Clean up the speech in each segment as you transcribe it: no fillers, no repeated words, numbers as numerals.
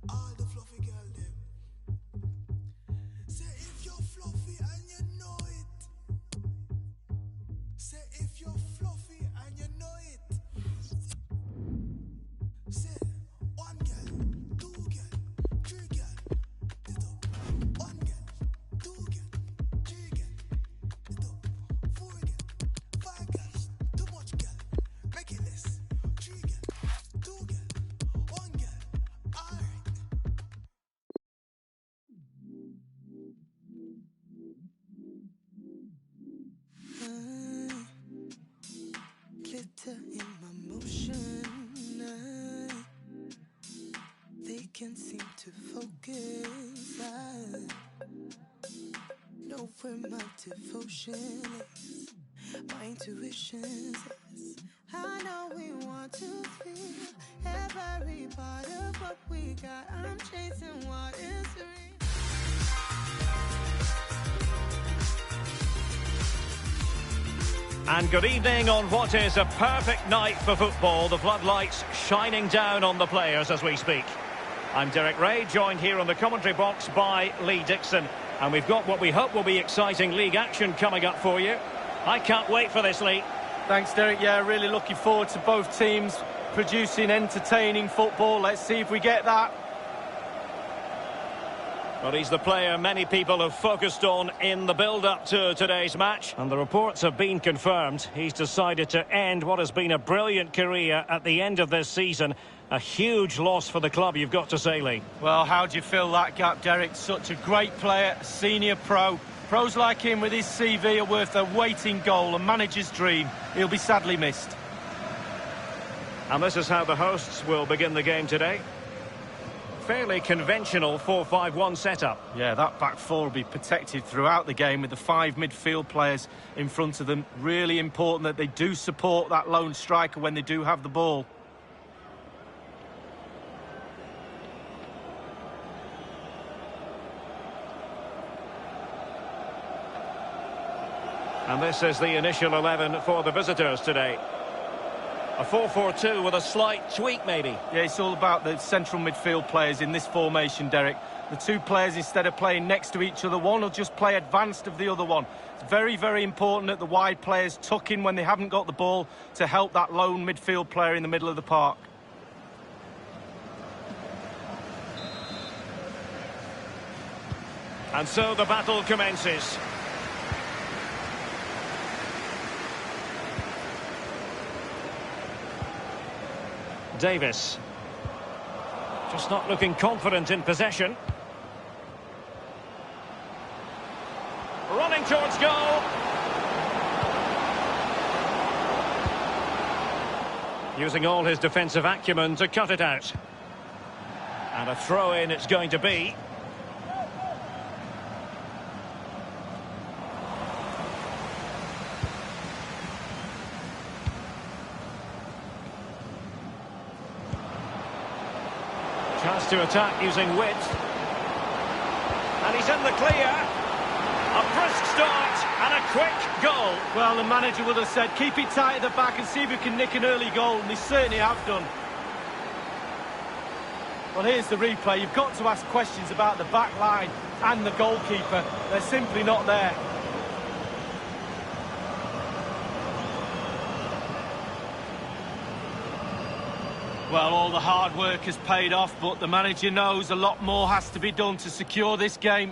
All the fluffy girl them. Say if you're fluffy and you know it. Say if you're fluffy and you know it. Say one girl, two girl, three girl. It up. One girl, two girl, three girl. It up. Four girl, five girls. Too much girl. Make it less. Three girl, two girl, one girl. All right. Glitter in my motion. They can't seem to focus. I know where my devotion is. My intuition says I know we want to feel every part of what we got. I'm chasing what is real. And good evening on what is a perfect night for football. The floodlights shining down on the players as we speak. I'm Derek Ray, joined here on the commentary box by Lee Dixon. And we've got what we hope will be exciting league action coming up for you. I can't wait for this, Lee. Thanks, Derek. Yeah, really looking forward to both teams producing entertaining football. Let's see if we get that. Well, he's the player many people have focused on in the build-up to today's match. And the reports have been confirmed. He's decided to end what has been a brilliant career at the end of this season. A huge loss for the club, you've got to say, Lee. Well, how do you fill that gap, Derek? Such a great player, a senior pro. Pros like him with his CV are worth their weight in gold, a manager's dream. He'll be sadly missed. And this is how the hosts will begin the game today. Fairly conventional 4-5-1 setup. Yeah, that back four will be protected throughout the game with the 5 midfield players in front of them. Really important that they do support that lone striker when they do have the ball. And this is the initial 11 for the visitors today. A 4-4-2 with a slight tweak, maybe. Yeah, it's all about the central midfield players in this formation, Derek. The two players, instead of playing next to each other, one will just play advanced of the other one. It's very, very important that the wide players tuck in when they haven't got the ball to help that lone midfield player in the middle of the park. And so the battle commences. Davis. Just not looking confident in possession. Running towards goal. Using all his defensive acumen to cut it out. And a throw-in it's going to be. Chance to attack using width. And he's in the clear. A brisk start and a quick goal. Well, the manager would have said, keep it tight at the back and see if we can nick an early goal, and they certainly have done. Well, here's the replay. You've got to ask questions about the back line and the goalkeeper. They're simply not there. Well, all the hard work has paid off, but the manager knows a lot more has to be done to secure this game.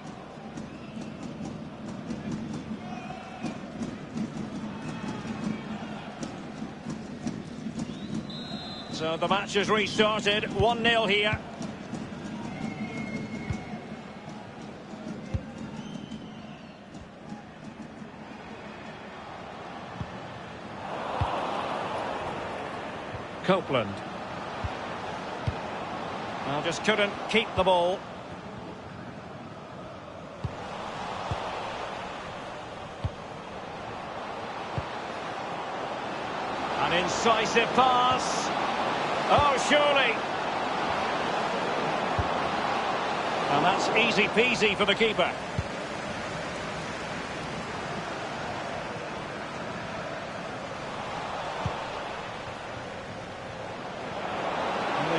So the match has restarted, 1-0 here. Copeland. Well, just couldn't keep the ball. An incisive pass. Oh, surely. And that's easy peasy for the keeper.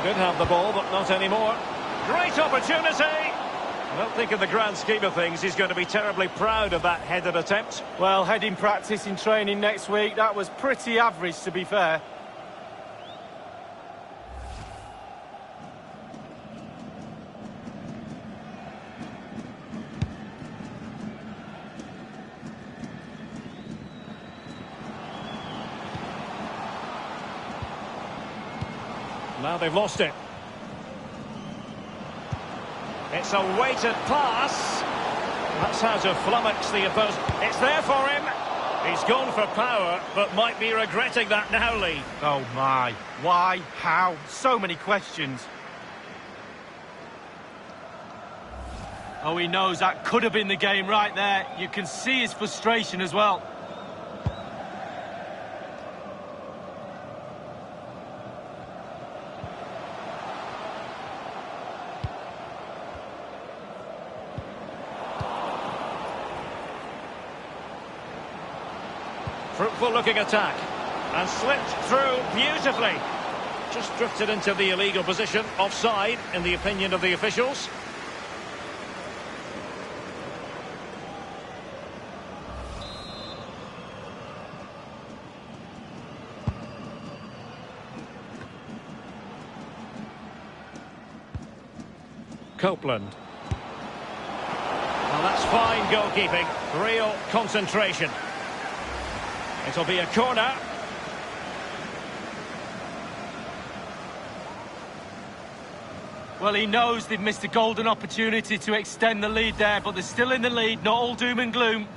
did have the ball, but not anymore. Great opportunity! I don't think in the grand scheme of things he's going to be terribly proud of that headed attempt. Well, heading practice in training next week, that was pretty average, to be fair. Now they've lost it. It's a weighted pass. That's how to flummox the opponent. It's there for him. He's gone for power, but might be regretting that now, Lee. Oh my. Why? How? So many questions. Oh, he knows that could have been the game right there. You can see his frustration as well. Fruitful looking attack. And slipped through beautifully. Just drifted into the illegal position. Offside, in the opinion of the officials. Copeland. Well, that's fine goalkeeping. Real concentration. It'll be a corner. Well, he knows they've missed a golden opportunity to extend the lead there, but they're still in the lead, not all doom and gloom.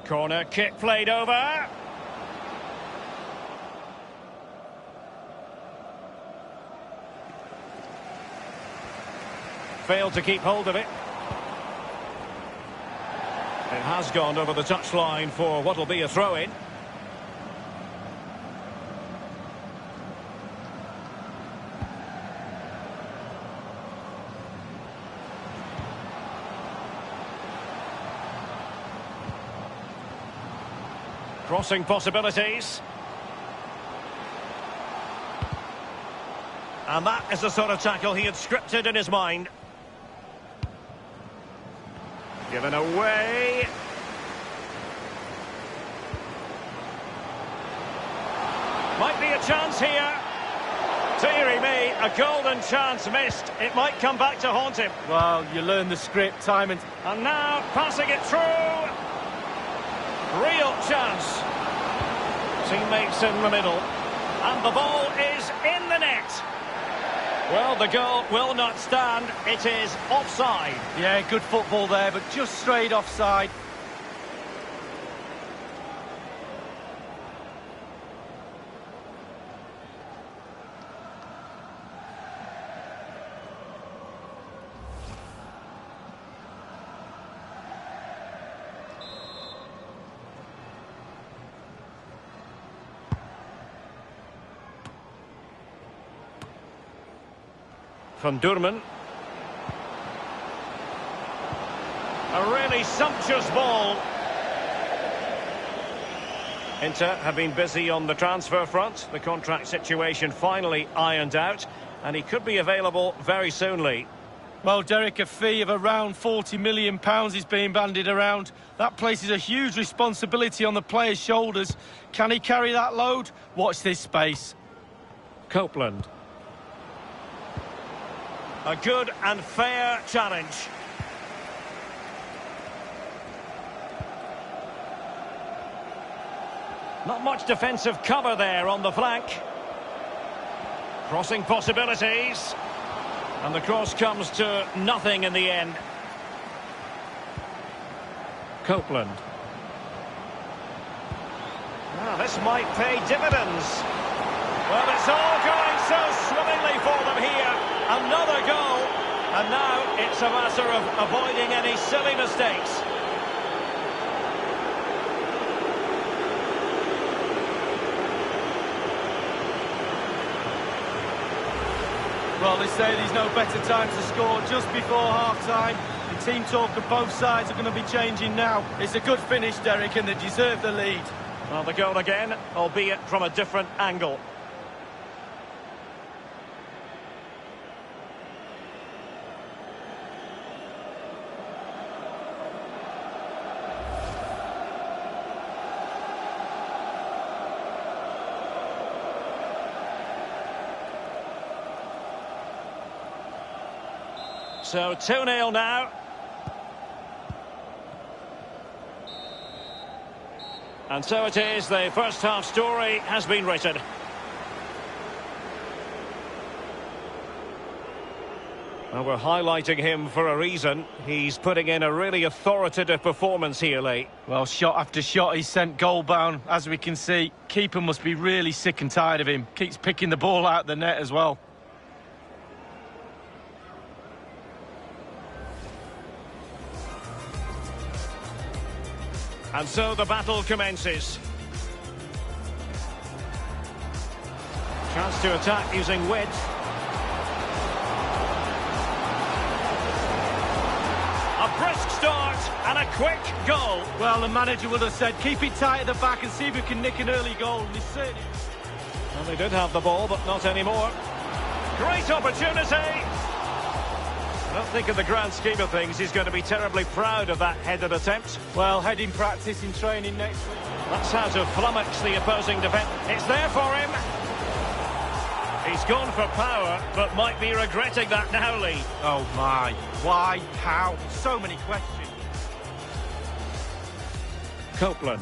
Corner kick played over. Failed to keep hold of it. It has gone over the touchline for what will be a throw-in. Crossing possibilities. And that is the sort of tackle he had scripted in his mind. Given away. Might be a chance here. Deary me, a golden chance missed. It might come back to haunt him. Well, you learn the script time and now passing it through. Real chance. Teammates in the middle. And the ball is in the net. Well, the goal will not stand. It is offside. yeah, good football there, but just straight offside. Van Durman. A really sumptuous ball. Inter have been busy on the transfer front. The contract situation finally ironed out, and he could be available very soon, Lee. Well, Derek, a fee of around £40 million is being bandied around. That places a huge responsibility on the player's shoulders. Can he carry that load? Watch this space. Copeland. A good and fair challenge. Not much defensive cover there on the flank. Crossing possibilities. And the cross comes to nothing in the end. Copeland. This might pay dividends. Well, it's all going so swimmingly for them here. Another goal. And now it's a matter of avoiding any silly mistakes. Well, they say there's no better time to score just before half-time. The team talk of both sides are going to be changing now. It's a good finish, Derek, and they deserve the lead. Well, the goal again, albeit from a different angle. So 2-0 now. And so it is, the first half story has been written. Well, we're highlighting him for a reason. He's putting in a really authoritative performance here, Lee. Well, shot after shot, he's sent goal-bound, as we can see. Keeper must be really sick and tired of him. Keeps picking the ball out of the net as well. And so the battle commences. Chance to attack using width. A brisk start and a quick goal. Well, the manager would have said, keep it tight at the back and see if we can nick an early goal. And he's certainly... Well, they did have the ball, but not anymore. Great opportunity. I don't think in the grand scheme of things he's going to be terribly proud of that headed attempt. Well, heading practice in training next week. That's how to flummox the opposing defence. It's there for him. He's gone for power, but might be regretting that now, Lee. Oh my, why, how, so many questions. Copeland.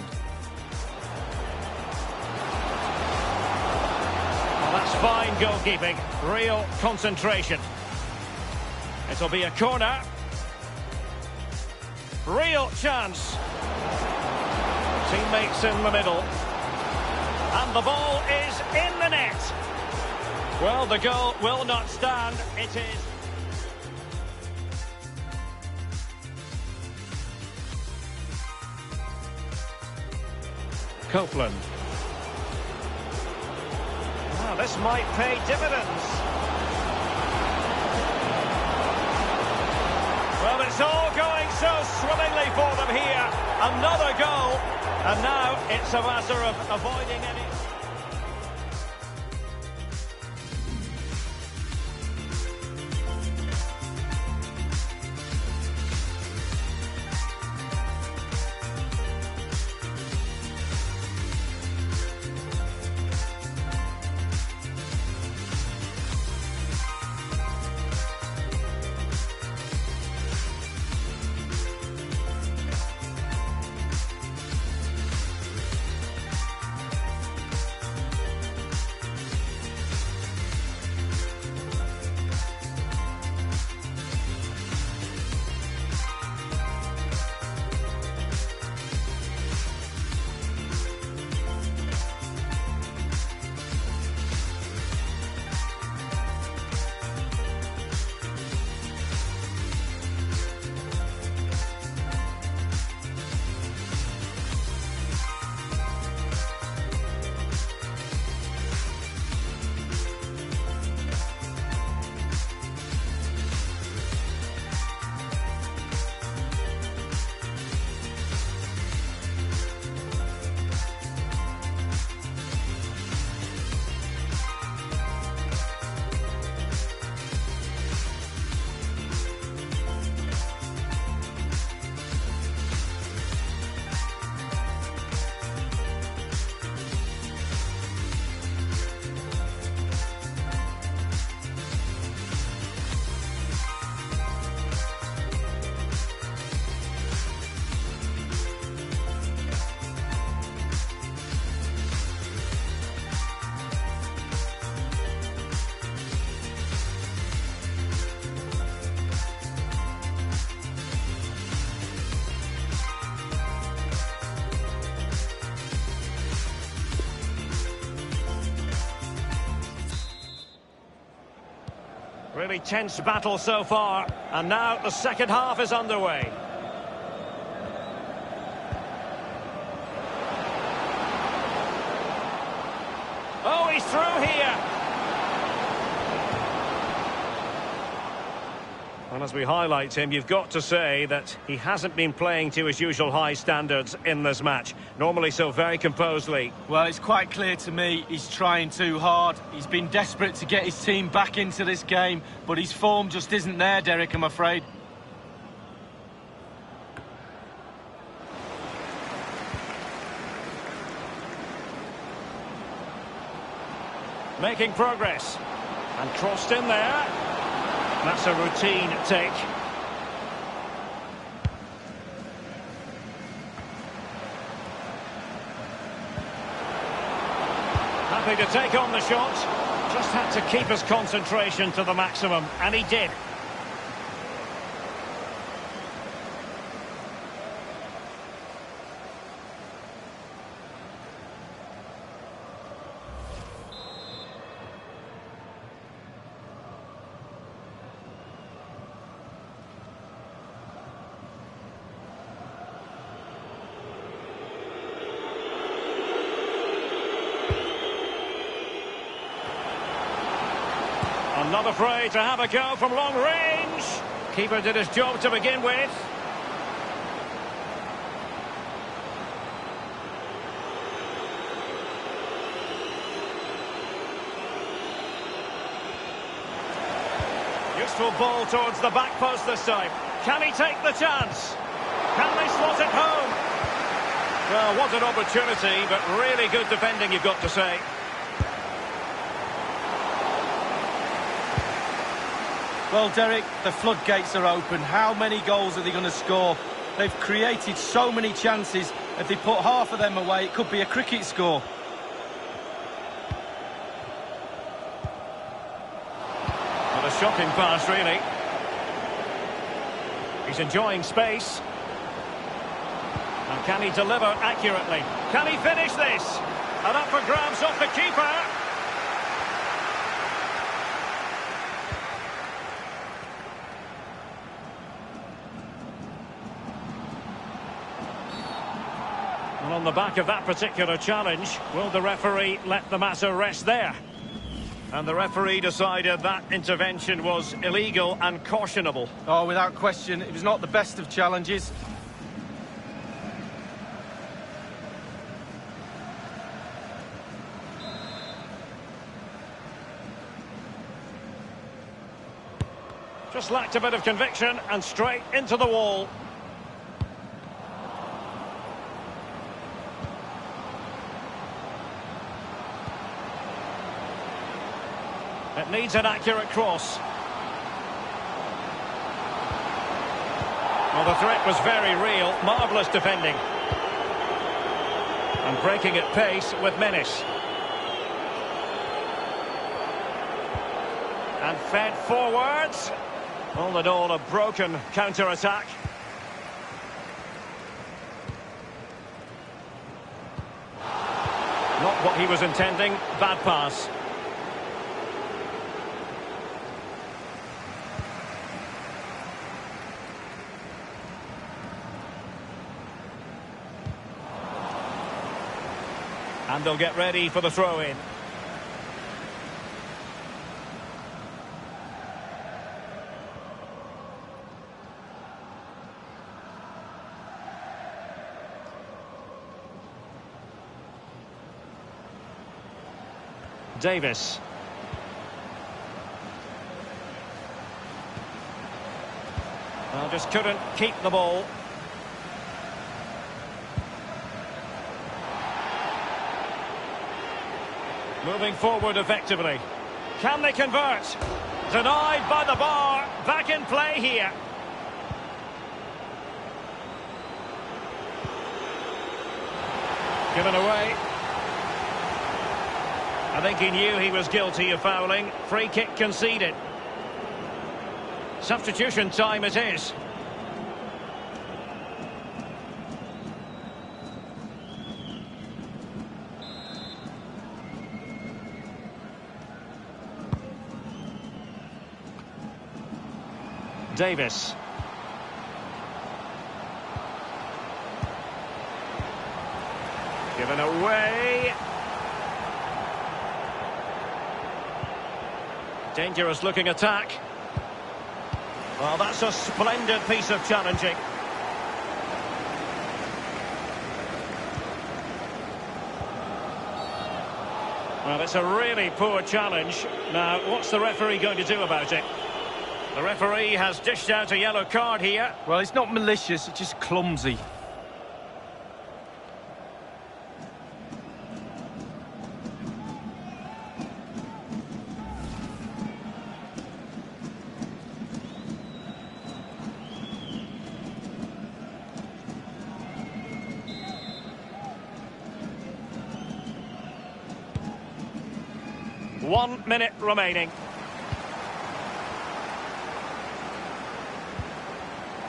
Well, that's fine goalkeeping, real concentration. It'll be a corner. Real chance. Teammates in the middle. And the ball is in the net. Well, the goal will not stand. It is. Copeland. Wow, this might pay dividends. Well, it's all going so swimmingly for them here. Another goal. And now it's a matter of avoiding any... Really tense battle so far, and now the second half is underway. Oh, he's through here. Well, as we highlight him, you've got to say that he hasn't been playing to his usual high standards in this match. Normally so very composedly. Well, it's quite clear to me he's trying too hard. He's been desperate to get his team back into this game, but his form just isn't there, Derek, I'm afraid. Making progress. And crossed in there. That's a routine take. Happy to take on the shot. Just had to keep his concentration to the maximum, and he did. Not afraid to have a go from long range. Keeper did his job to begin with. Useful ball towards the back post this time. Can he take the chance? Can they slot it home? Well, what an opportunity, but really good defending, you've got to say. Well, Derek, the floodgates are open. How many goals are they going to score? They've created so many chances. If they put half of them away, it could be a cricket score. Not a shocking pass, really. He's enjoying space. And can he deliver accurately? Can he finish this? And up for grabs off the keeper. And on the back of that particular challenge, will the referee let the matter rest there? And the referee decided that intervention was illegal and cautionable. Oh, without question, it was not the best of challenges. Just lacked a bit of conviction and straight into the wall. It needs an accurate cross. Well, the threat was very real. Marvellous defending. And breaking at pace with menace. And fed forwards. All in all, a broken counter-attack. Not what he was intending. Bad pass. And they'll get ready for the throw-in. Davis. Well, just couldn't keep the ball. Moving forward effectively. Can they convert? Denied by the bar. Back in play here. Given away. I think he knew he was guilty of fouling. Free kick conceded. Substitution time it is. Davis. Given away. Dangerous looking attack. Well, that's a splendid piece of challenging. Well, it's a really poor challenge. Now, what's the referee going to do about it? The referee has dished out a yellow card here. Well, it's not malicious, it's just clumsy. One minute remaining.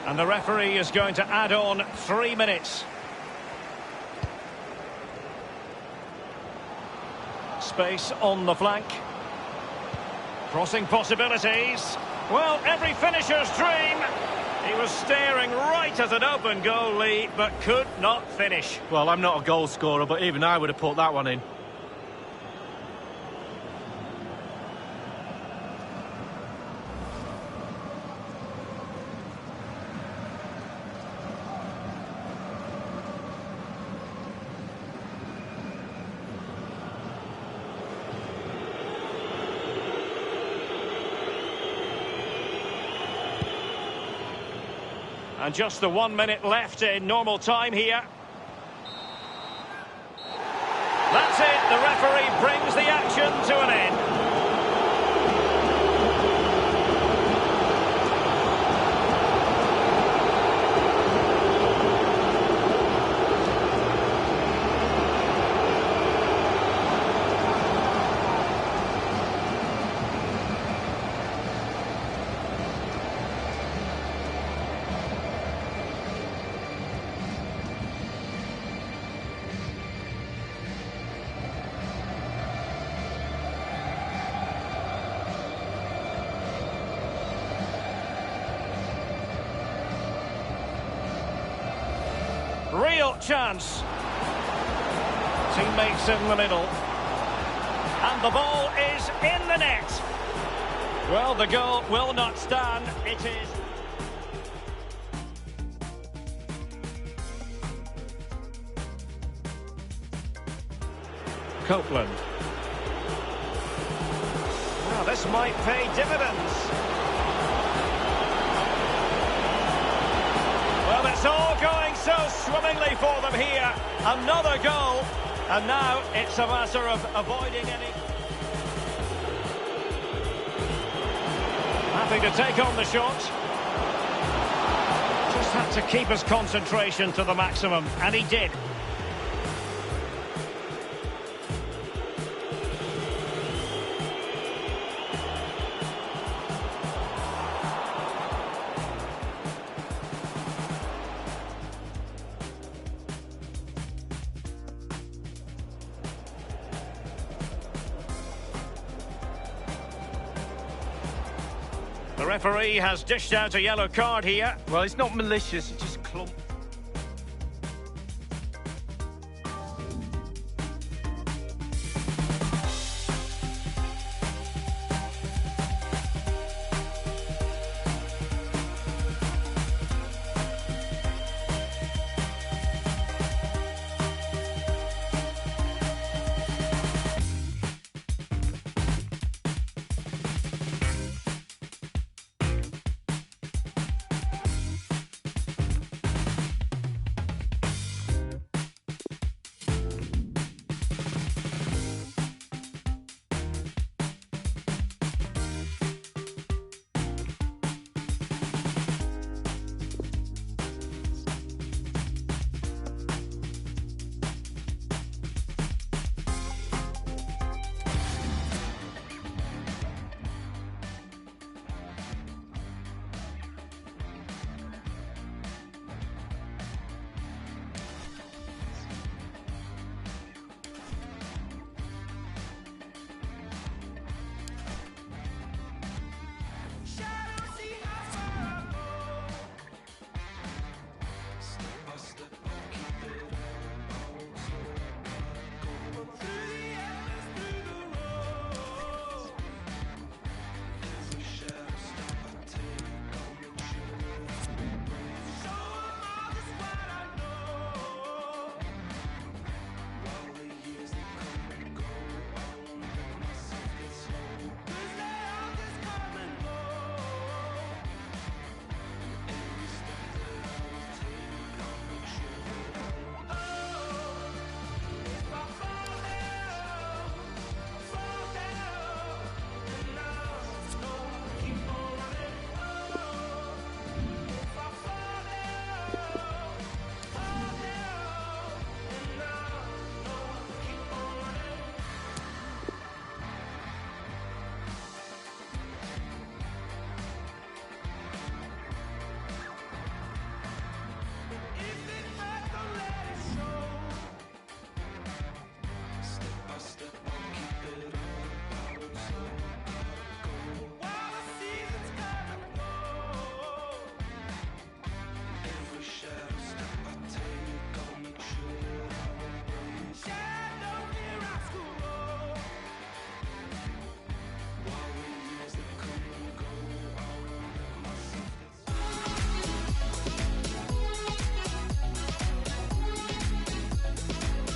And the referee is going to add on 3 minutes. Space on the flank. Crossing possibilities. Well, every finisher's dream. He was staring right at an open goal lead, but could not finish. Well, I'm not a goal scorer, but even I would have put that one in. And just the 1 minute left in normal time here. That's it. The referee brings the action to an end. Real chance. Teammates in the middle. And the ball is in the net. Well, the goal will not stand. It is. Copeland. Well, this might pay dividends. Well, it's all going so swimmingly for them here. Another goal. And now it's a matter of avoiding any... Happy to take on the shot. Just had to keep his concentration to the maximum, and he did. The referee has dished out a yellow card here. Well, it's not malicious, it's just clumsy.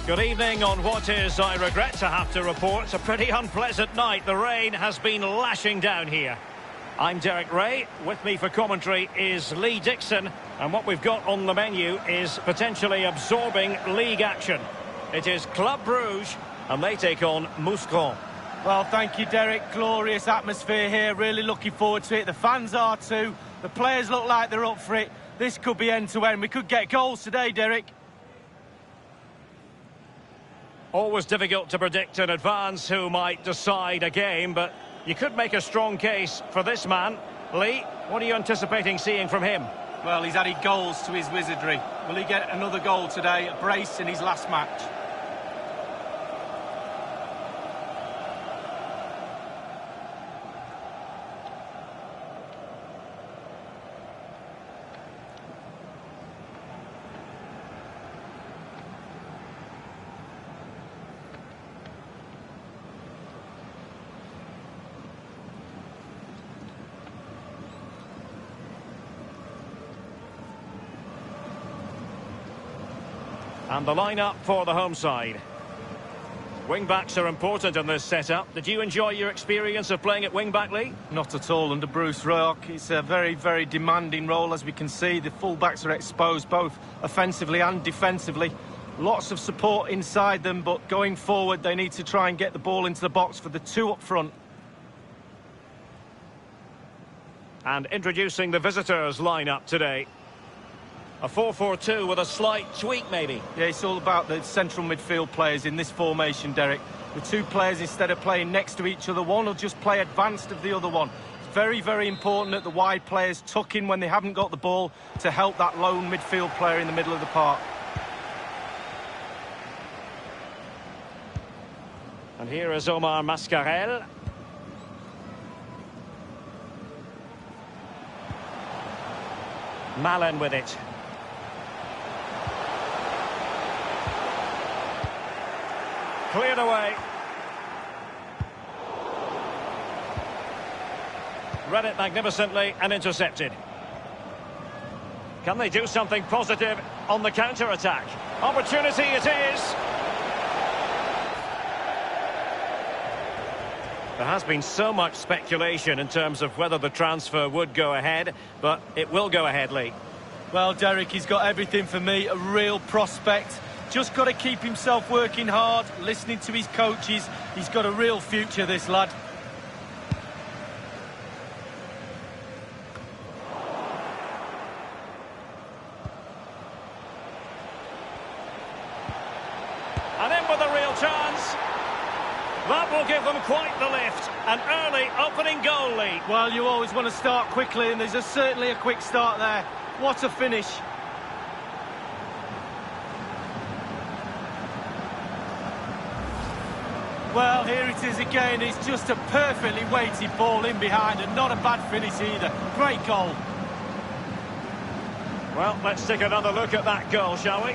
Good evening on what is, I regret to have to report, a pretty unpleasant night. The rain has been lashing down here. I'm Derek Ray. With me for commentary is Lee Dixon. And what we've got on the menu is potentially absorbing league action. It is Club Brugge, and they take on Mouscron. Well, thank you, Derek. Glorious atmosphere here. Really looking forward to it. The fans are too. The players look like they're up for it. This could be end-to-end. We could get goals today, Derek. Always difficult to predict in advance who might decide a game, but you could make a strong case for this man. Lee, what are you anticipating seeing from him? Well, he's added goals to his wizardry. Will he get another goal today? A brace in his last match. And the lineup for the home side. Wing-backs are important in this setup. Did you enjoy your experience of playing at wing-back, Lee? Not at all under Bruce Rock. It's a very, very demanding role, as we can see. The full-backs are exposed both offensively and defensively. Lots of support inside them, but going forward, they need to try and get the ball into the box for the two up front. And introducing the visitors' lineup today. A 4-4-2 with a slight tweak, maybe. Yeah, it's all about the central midfield players in this formation, Derek. The two players, instead of playing next to each other, one will just play advanced of the other one. It's very, very important that the wide players tuck in when they haven't got the ball to help that lone midfield player in the middle of the park. And here is Omar Mascarell. Malen with it. Cleared away. Read it magnificently and intercepted. Can they do something positive on the counter-attack? Opportunity it is. There has been so much speculation in terms of whether the transfer would go ahead, but it will go ahead, Lee. Well, Derek, he's got everything for me. A real prospect. Just got to keep himself working hard, listening to his coaches. He's got a real future, this lad. And in with a real chance. That will give them quite the lift. An early opening goal lead. Well, you always want to start quickly, and there's certainly a quick start there. What a finish. Well, here it is again. It's just a perfectly weighted ball in behind, and not a bad finish either. Great goal. Well, let's take another look at that goal, shall we?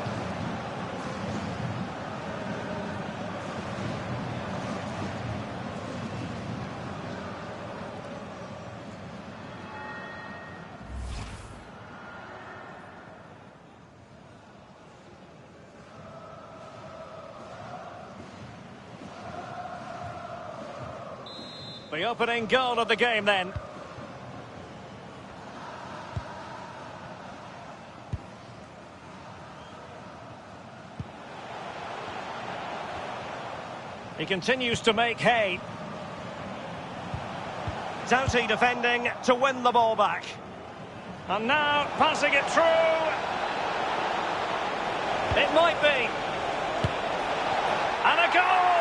The opening goal of the game then. He continues to make hay. Doughty defending to win the ball back. And now passing it through. It might be. And a goal!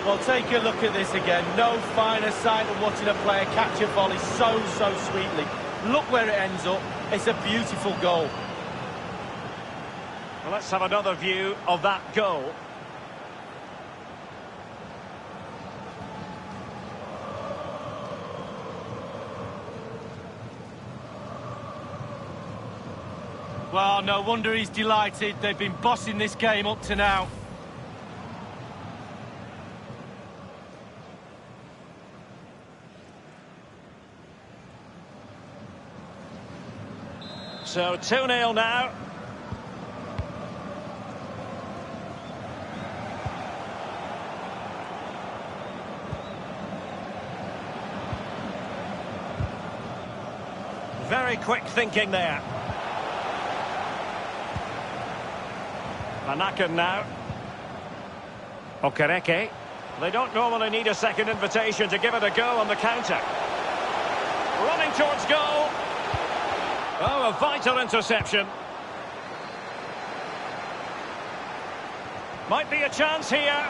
Well, take a look at this again. No finer sight than watching a player catch a volley so sweetly. Look where it ends up. It's a beautiful goal. Well, let's have another view of that goal. Well, no wonder he's delighted. They've been bossing this game up to now. So 2-0 now. Very quick thinking there. Manakan now. Okereke. They don't normally need a second invitation to give it a go on the counter. Running towards goal. Oh, a vital interception. Might be a chance here.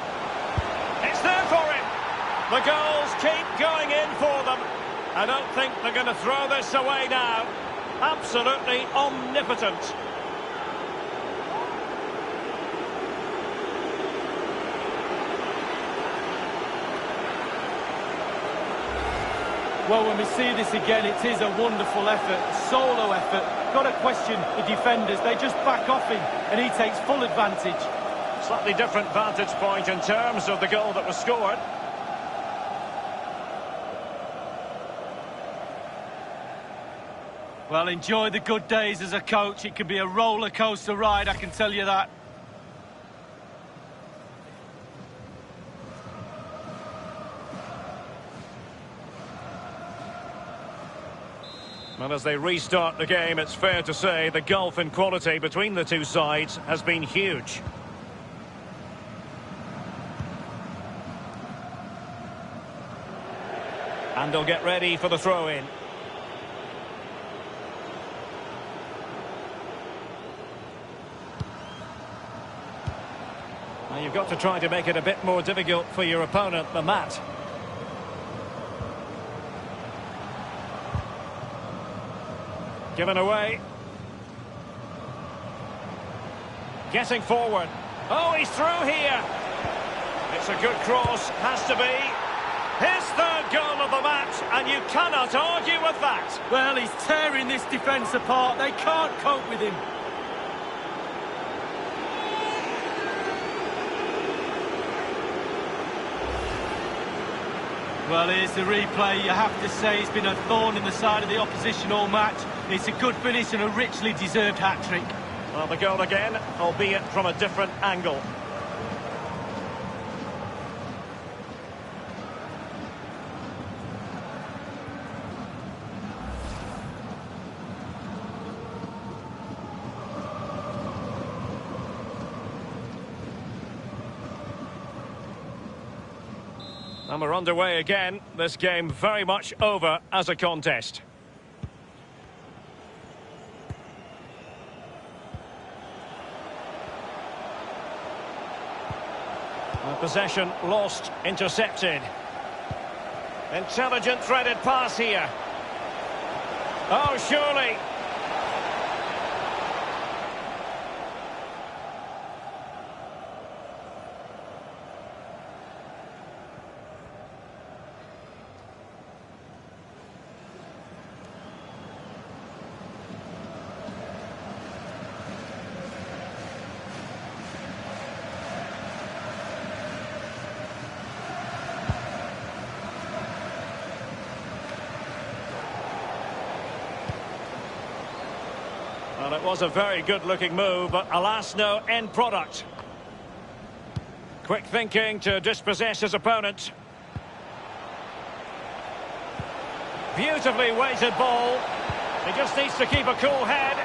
It's there for him. The goals keep going in for them. I don't think they're going to throw this away now. Absolutely omnipotent. Well, when we see this again, it is a wonderful effort, solo effort. Got to question the defenders. They just back off him, and he takes full advantage. Slightly different vantage point in terms of the goal that was scored. Well, enjoy the good days as a coach. It can be a roller coaster ride, I can tell you that. Well, as they restart the game, it's fair to say the gulf in quality between the two sides has been huge. And they'll get ready for the throw-in. Now you've got to try to make it a bit more difficult for your opponent than that. Given away. Getting forward. Oh, he's through here. It's a good cross, has to be. His third goal of the match, and you cannot argue with that. Well, he's tearing this defence apart. They can't cope with him. Well, here's the replay. You have to say it's been a thorn in the side of the opposition all match. It's a good finish and a richly deserved hat-trick. Well, the goal again, albeit from a different angle. And we're underway again. This game very much over as a contest. The possession lost, intercepted. Intelligent threaded pass here. Oh, surely. Well, it was a very good-looking move, but alas, no end product. Quick thinking to dispossess his opponent. Beautifully weighted ball. He just needs to keep a cool head.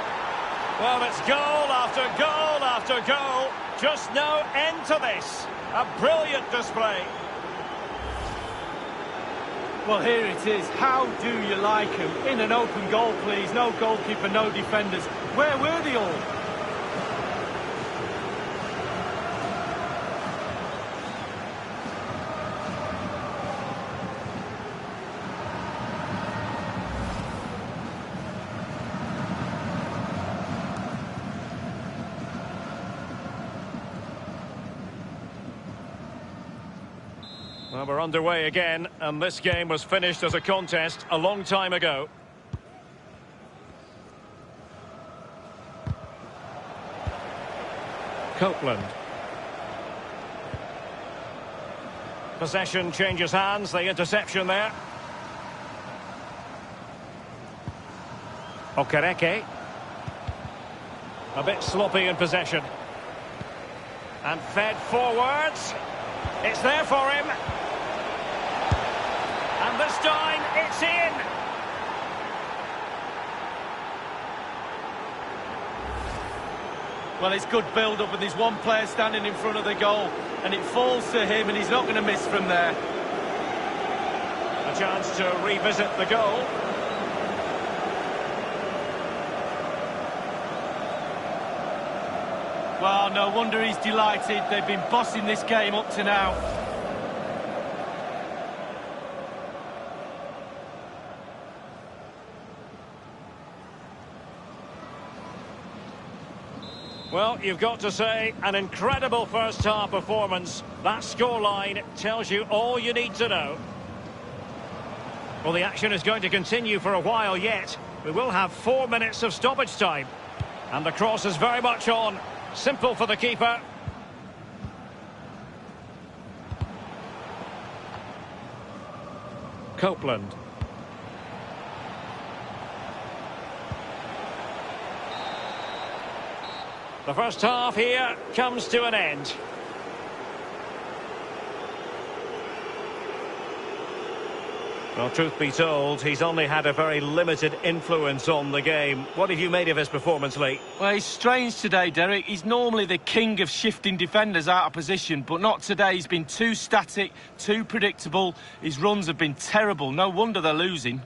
Well, it's goal after goal after goal. Just no end to this. A brilliant display. Well, here it is. How do you like him? In an open goal, please. No goalkeeper, no defenders. Where were they all? Well, we're underway again, and this game was finished as a contest a long time ago. Copeland. Possession changes hands, the interception there. Okereke. A bit sloppy in possession. And fed forwards. It's there for him. And this time, it's in. Well, it's good build-up, and there's one player standing in front of the goal, and it falls to him, and he's not going to miss from there. A chance to revisit the goal. Well, no wonder he's delighted. They've been bossing this game up to now. Well, you've got to say, an incredible first-half performance. That scoreline tells you all you need to know. Well, the action is going to continue for a while yet. We will have 4 minutes of stoppage time. And the cross is very much on. Simple for the keeper. Copeland. The first half here comes to an end. Well, truth be told, he's only had a very limited influence on the game. What have you made of his performance, Lee? Well, he's strange today, Derek. He's normally the king of shifting defenders out of position, but not today. He's been too static, too predictable. His runs have been terrible. No wonder they're losing.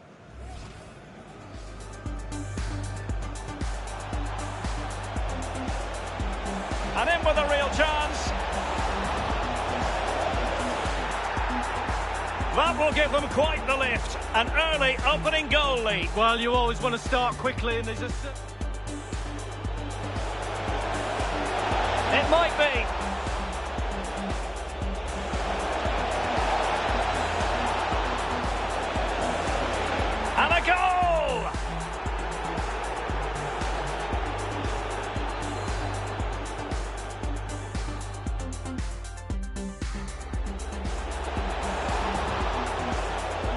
And in with a real chance. That will give them quite the lift. An early opening goal lead. Well, you always want to start quickly, and there's a... It might be. And a goal!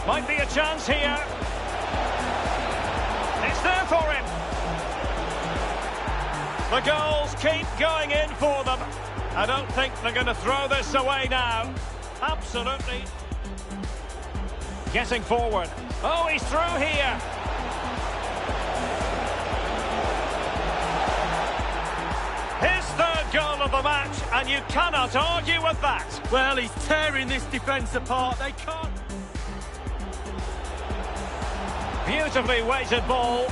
Might be a chance here. It's there for him. The goals keep going in for them. I don't think they're going to throw this away now. Absolutely. Getting forward. Oh, he's through here. His third goal of the match, and you cannot argue with that. Well, he's tearing this defence apart. They can't... Beautifully weighted ball.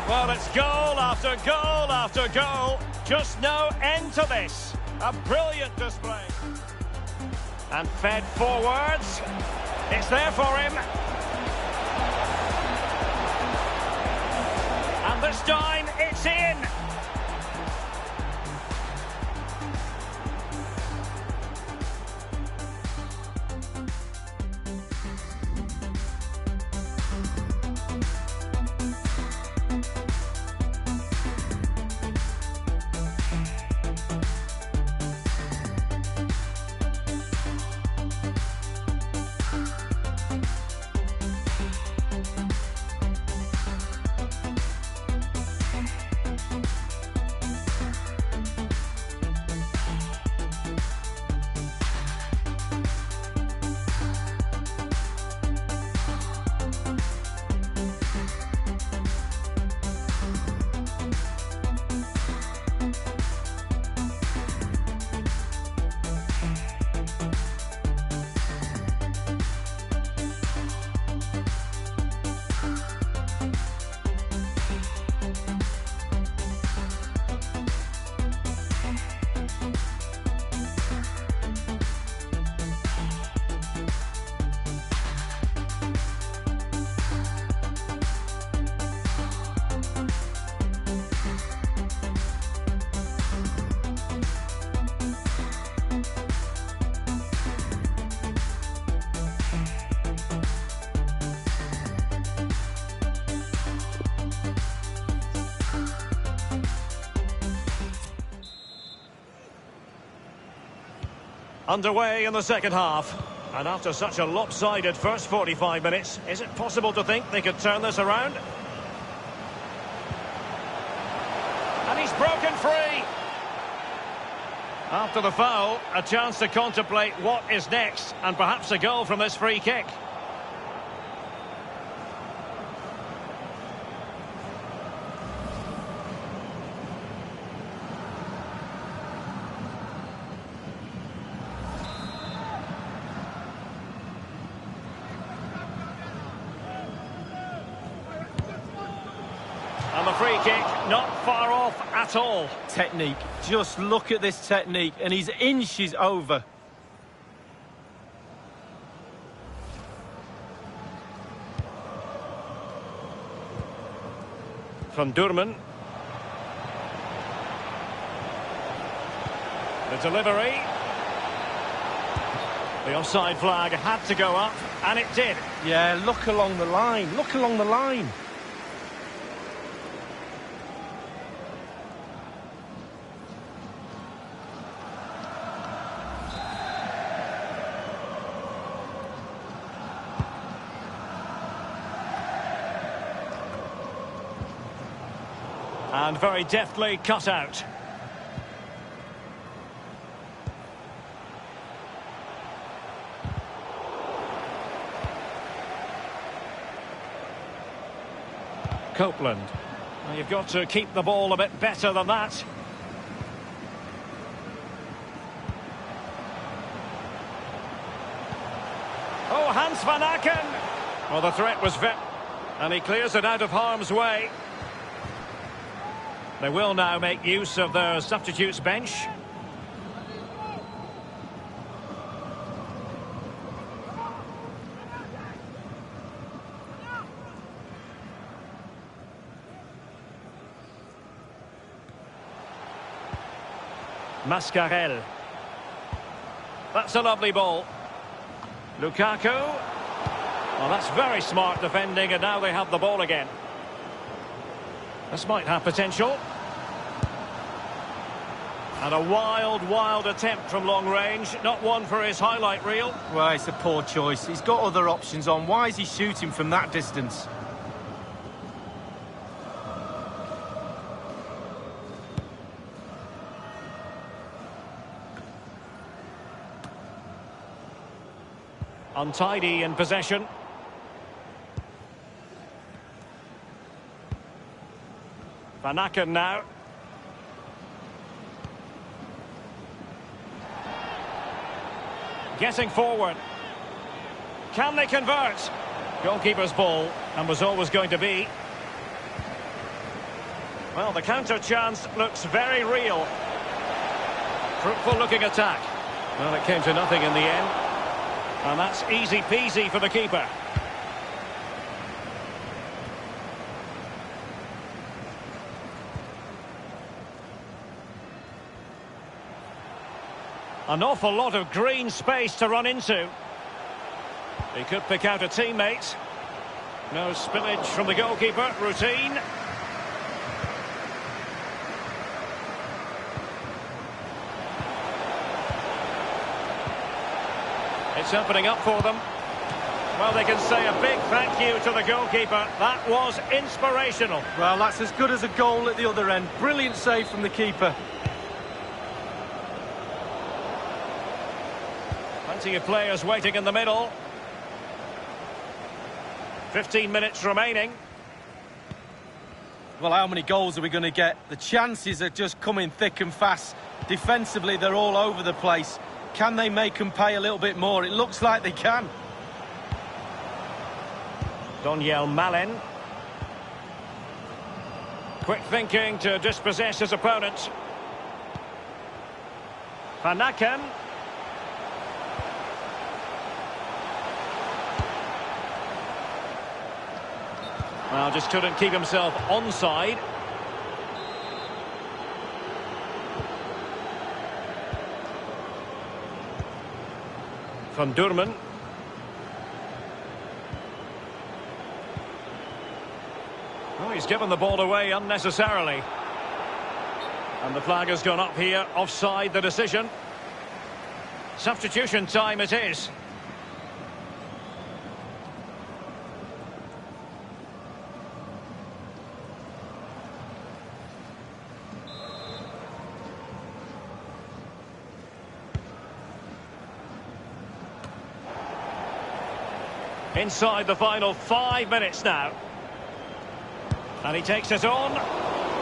Well, it's goal after goal after goal. Just no end to this. A brilliant display. And fed forwards. It's there for him. And this time, it's in. Underway in the second half. And after such a lopsided first 45 minutes, is it possible to think they could turn this around? And he's broken free. After the foul, a chance to contemplate what is next, and perhaps a goal from this free kick. And the free kick, not far off at all. Technique. Just look at this technique, and he's inches over. Van Durman. The delivery. The offside flag had to go up, and it did. Yeah, look along the line. Look along the line. And very deftly cut out. Copeland. Well, you've got to keep the ball a bit better than that. Oh, Hans van Aken! Well, the threat was very... And he clears it out of harm's way. They will now make use of their substitutes bench. Mascarell. That's a lovely ball. Lukaku. Well, that's very smart defending, and now they have the ball again. This might have potential. And a wild attempt from long range. Not one for his highlight reel. Well, it's a poor choice. He's got other options on. Why is he shooting from that distance? Untidy in possession. Van Aken now. Getting forward. Can they convert? Goalkeeper's ball, and was always going to be. Well, the counter chance looks very real. Fruitful looking attack. Well, it came to nothing in the end. And that's easy peasy for the keeper. An awful lot of green space to run into. He could pick out a teammate. No spillage from the goalkeeper. Routine. It's opening up for them. Well, they can say a big thank you to the goalkeeper. That was inspirational. Well, that's as good as a goal at the other end. Brilliant save from the keeper. Plenty of players waiting in the middle. 15 minutes remaining. Well, how many goals are we going to get? The chances are just coming thick and fast. Defensively, they're all over the place. Can they make them pay a little bit more? It looks like they can. Donyell Malen. Quick thinking to dispossess his opponent. Van Aken. Well, just couldn't keep himself onside. Van Durman. Oh, he's given the ball away unnecessarily. And the flag has gone up here, offside the decision. Substitution time it is. Inside the final 5 minutes now. And he takes it on.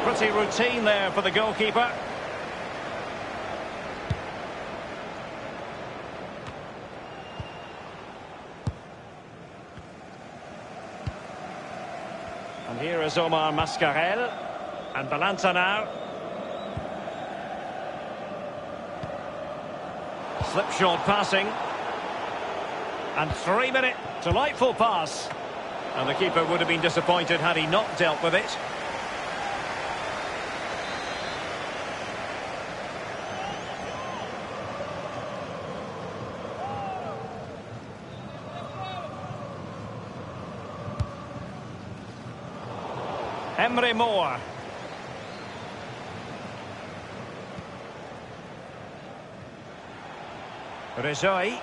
Pretty routine there for the goalkeeper. And here is Omar Mascarell. And Balanta now. Slipshod passing. And 3 minute delightful pass. And the keeper would have been disappointed had he not dealt with it. Emre Moore. Rezai.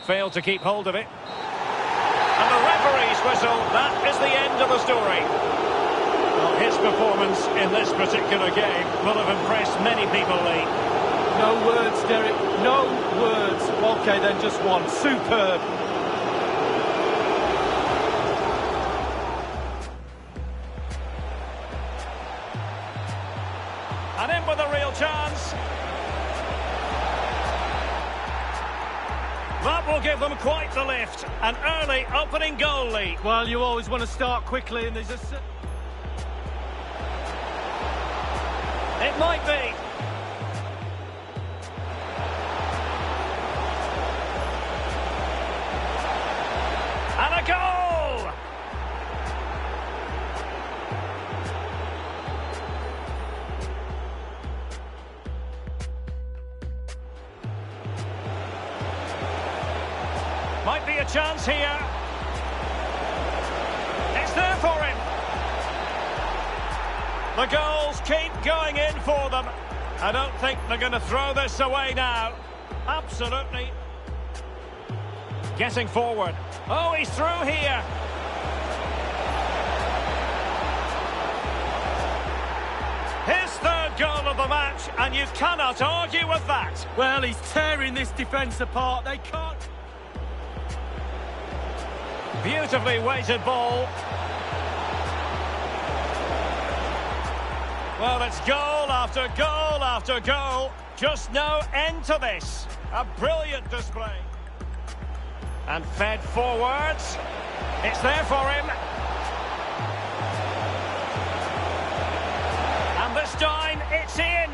Failed to keep hold of it. And the referee's whistle, that is the end of the story. Well, his performance in this particular game will have impressed many people, Lee. No words, Derek, no words. Okay, then just one. Superb. And in with a real chance. That will give them quite the lift. An early opening goal lead. Well, you always want to start quickly, and there's a... It might be. And a goal! Might be a chance here. It's there for him. The goals keep going in for them. I don't think they're going to throw this away now. Absolutely. Getting forward. Oh, he's through here. His third goal of the match, and you cannot argue with that. Well, he's tearing this defence apart. They can't... Beautifully weighted ball. Well, it's goal after goal after goal. Just no end to this. A brilliant display. And fed forwards. It's there for him. And this time, it's in.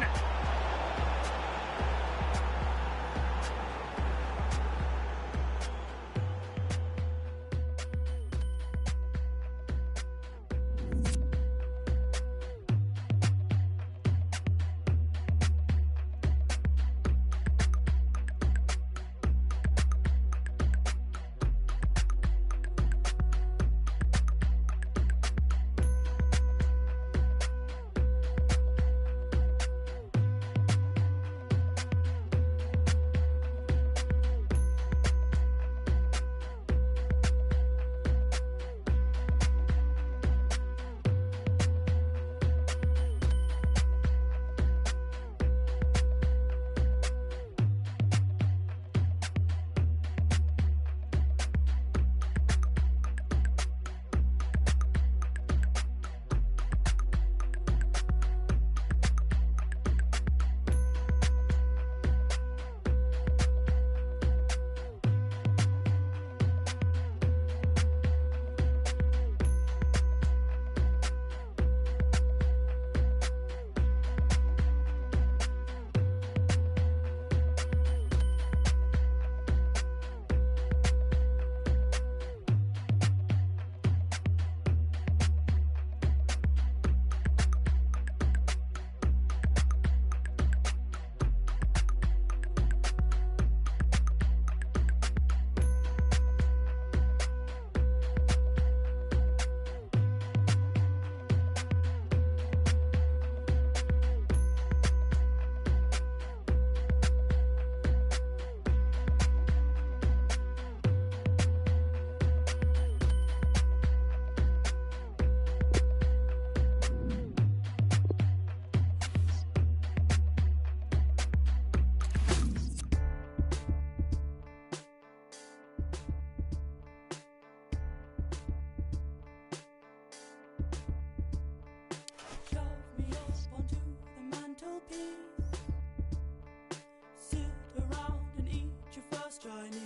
my knees.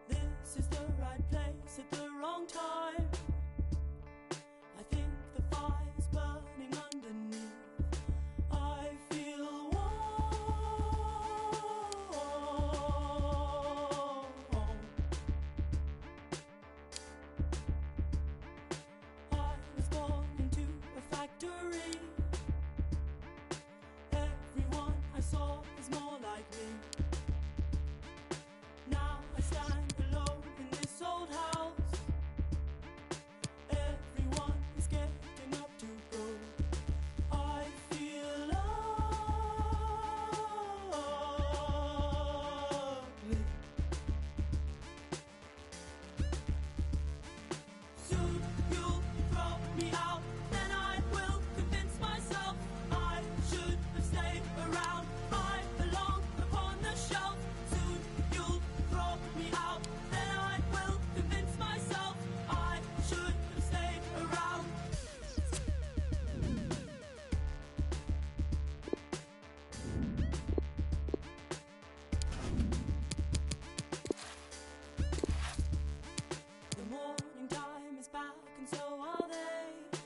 This is the right place at the wrong time. I think the fire's burning underneath. I feel warm. I was born into a factory. Everyone I saw is more like me. Now I stand alone in this old house. Everyone is getting up to go. I feel ugly. Soon you'll throw me out, then I will convince myself I should have stayed around. I belong upon the shelf. Soon you'll throw me out, then I will convince myself I should have stayed around. The morning time is back, and so are they,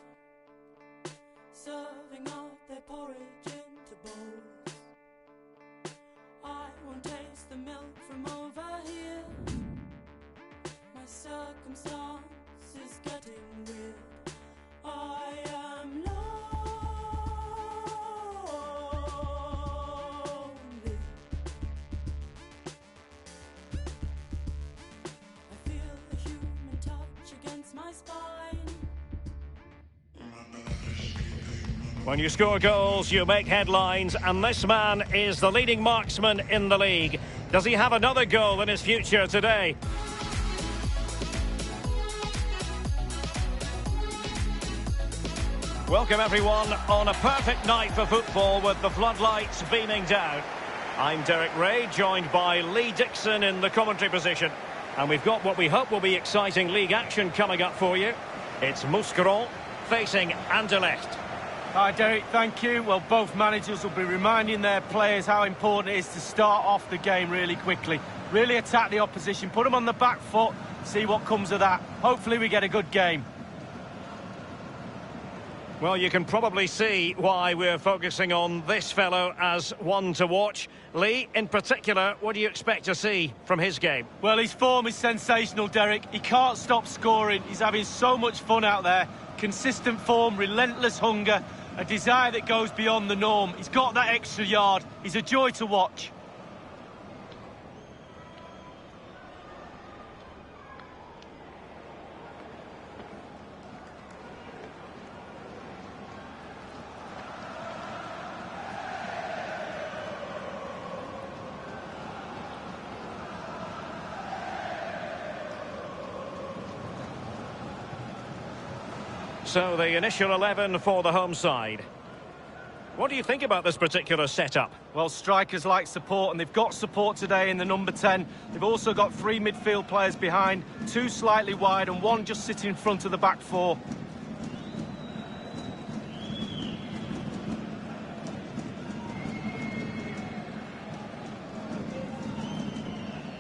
serving up their porridge into bowls. I won't taste the milk from over here. My circumstance is getting weird. I am lonely. I feel a human touch against my spine. When you score goals, you make headlines, and this man is the leading marksman in the league. Does he have another goal in his future today? Welcome everyone on a perfect night for football with the floodlights beaming down. I'm Derek Ray, joined by Lee Dixon in the commentary position. And we've got what we hope will be exciting league action coming up for you. It's Mouscron facing Anderlecht. Hi Derek, thank you. Well, both managers will be reminding their players how important it is to start off the game really quickly. Really attack the opposition, put them on the back foot, see what comes of that. Hopefully we get a good game. Well, you can probably see why we're focusing on this fellow as one to watch. Lee, in particular, what do you expect to see from his game? Well, his form is sensational, Derek. He can't stop scoring. He's having so much fun out there. Consistent form, relentless hunger, a desire that goes beyond the norm. He's got that extra yard. He's a joy to watch. So the initial 11 for the home side. What do you think about this particular setup? Well, strikers like support, and they've got support today in the number 10. They've also got 3 midfield players behind, 2 slightly wide and 1 just sitting in front of the back 4.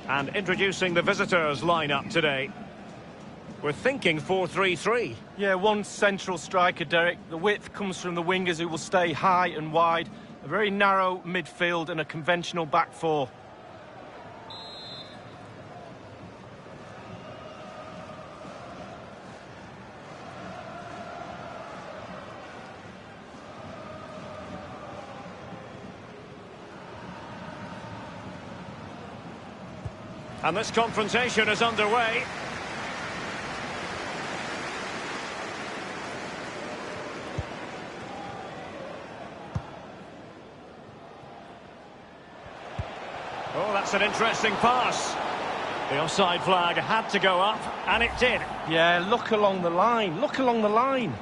And introducing the visitors lineup today. We're thinking 4-3-3. Yeah, 1 central striker, Derek. The width comes from the wingers who will stay high and wide. A very narrow midfield and a conventional back 4. And this confrontation is underway. Oh, that's an interesting pass. The offside flag had to go up, and it did. Yeah, look along the line. Look along the line.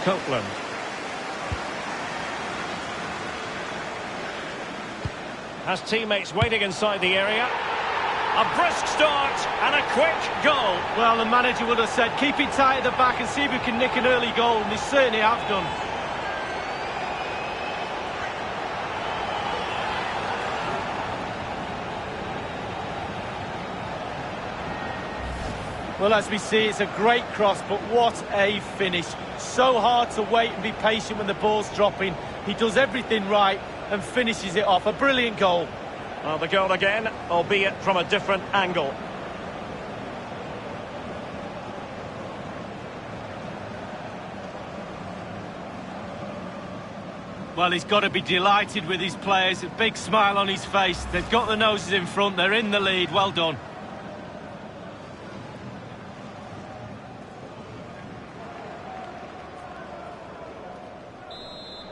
Copeland. Has teammates waiting inside the area. A brisk start and a quick goal. Well, the manager would have said, keep it tight at the back and see if we can nick an early goal, and they certainly have done. Well, as we see, it's a great cross, but what a finish. So hard to wait and be patient when the ball's dropping. He does everything right and finishes it off. A brilliant goal. Well, the goal again, albeit from a different angle. Well, he's got to be delighted with his players. A big smile on his face. They've got the noses in front. They're in the lead. Well done.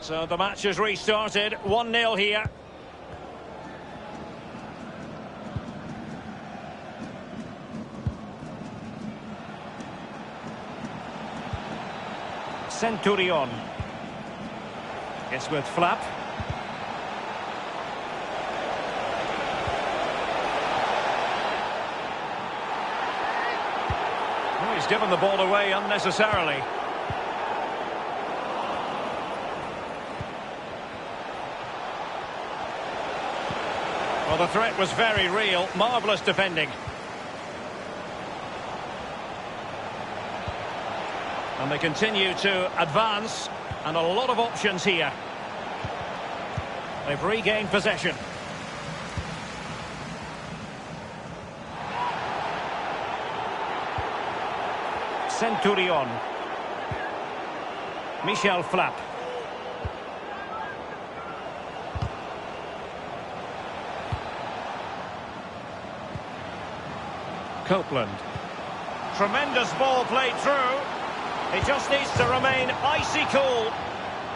So the match has restarted. 1-0 here. Centurion. It's with Flap. Oh, he's given the ball away unnecessarily. Well, the threat was very real. Marvellous defending. And they continue to advance. And a lot of options here. They've regained possession. Centurion. Michel Flap. Copeland. Tremendous ball played through. He just needs to remain icy cool.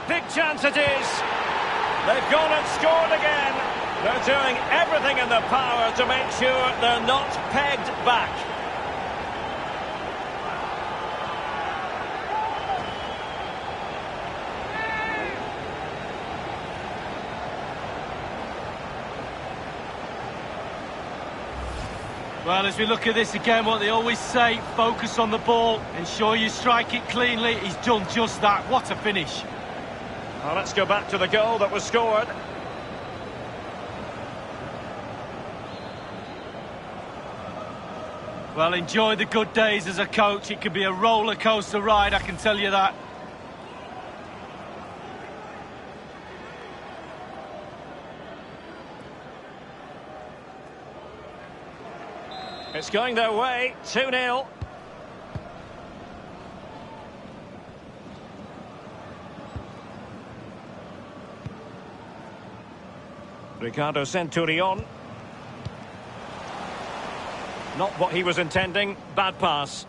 Big chance it is. They've gone and scored again. They're doing everything in their power to make sure they're not pegged back. Well, as we look at this again, what they always say, focus on the ball, ensure you strike it cleanly. He's done just that. What a finish. Well, let's go back to the goal that was scored. Well, enjoy the good days as a coach. It can be a roller coaster ride, I can tell you that. It's going their way, 2-0. Ricardo Centurion. Not what he was intending, bad pass.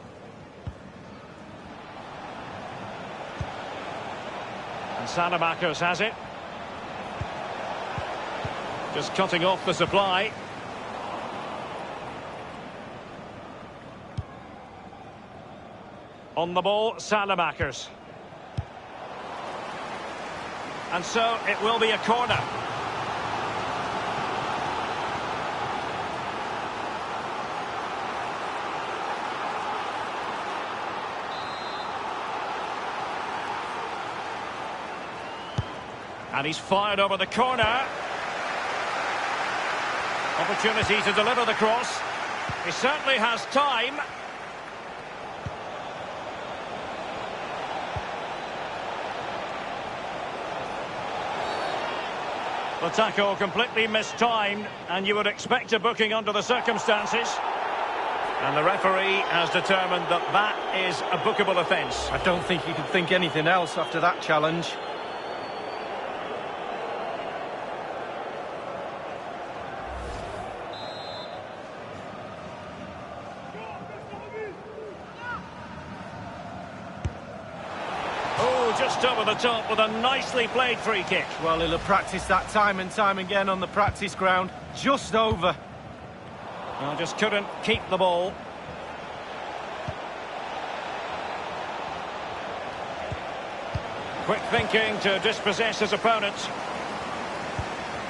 And Salamakers has it. Just cutting off the supply. On the ball, Salamakers. And so it will be a corner. And he's fired over the corner. Opportunity to deliver the cross. He certainly has time. The tackle completely mistimed, and you would expect a booking under the circumstances. And the referee has determined that that is a bookable offence. I don't think you can think anything else after that challenge. Just over the top with a nicely played free kick. Well, he'll have practiced that time and time again on the practice ground. Just over. Well, just couldn't keep the ball. Quick thinking to dispossess his opponent.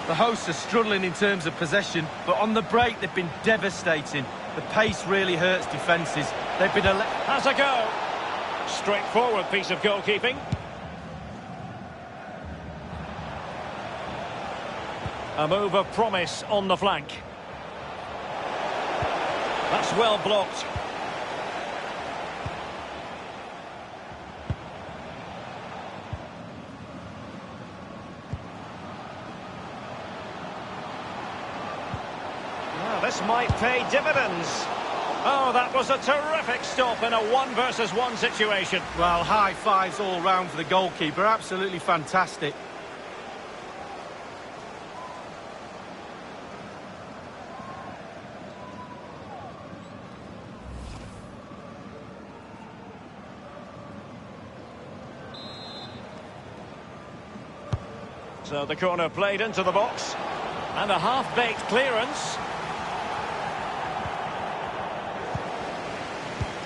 The hosts are struggling in terms of possession, but on the break they've been devastating. The pace really hurts defences. They've been... Has a go. Straightforward piece of goalkeeping. A move of promise on the flank. That's well blocked. This might pay dividends. Oh, that was a terrific stop in a 1-versus-1 situation. Well, high fives all round for the goalkeeper. Absolutely fantastic. So the corner played into the box. And a half-baked clearance.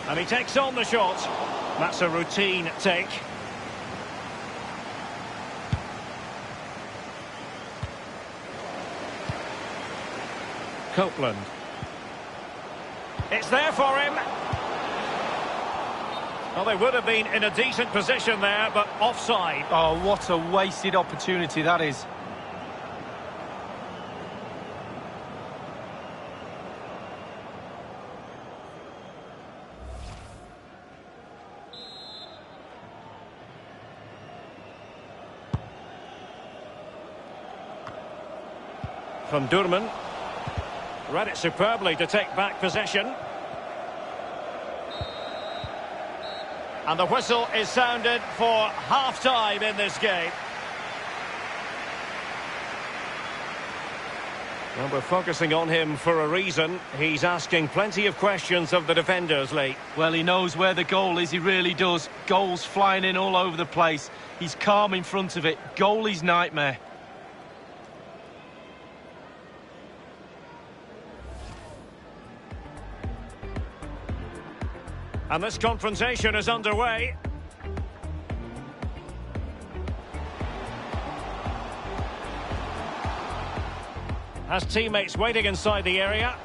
And he takes on the shot. That's a routine take. Copeland. It's there for him. Well, they would have been in a decent position there, but offside. Oh, what a wasted opportunity that is. Van Durman. Read it superbly to take back possession. And the whistle is sounded for half-time in this game. And we're focusing on him for a reason. He's asking plenty of questions of the defenders, Lee. Well, he knows where the goal is, he really does. Goals flying in all over the place. He's calm in front of it. Goalie's nightmare. And this confrontation is underway. Has teammates waiting inside the area.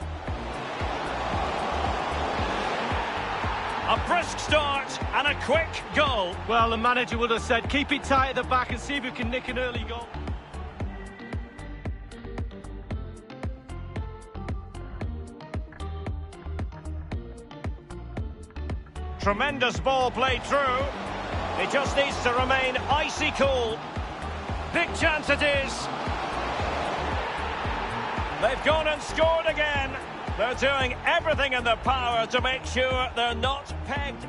A brisk start and a quick goal. Well, the manager would have said, keep it tight at the back and see if we can nick an early goal. Tremendous ball played through. He just needs to remain icy cool. Big chance it is. They've gone and scored again. They're doing everything in their power to make sure they're not pegged.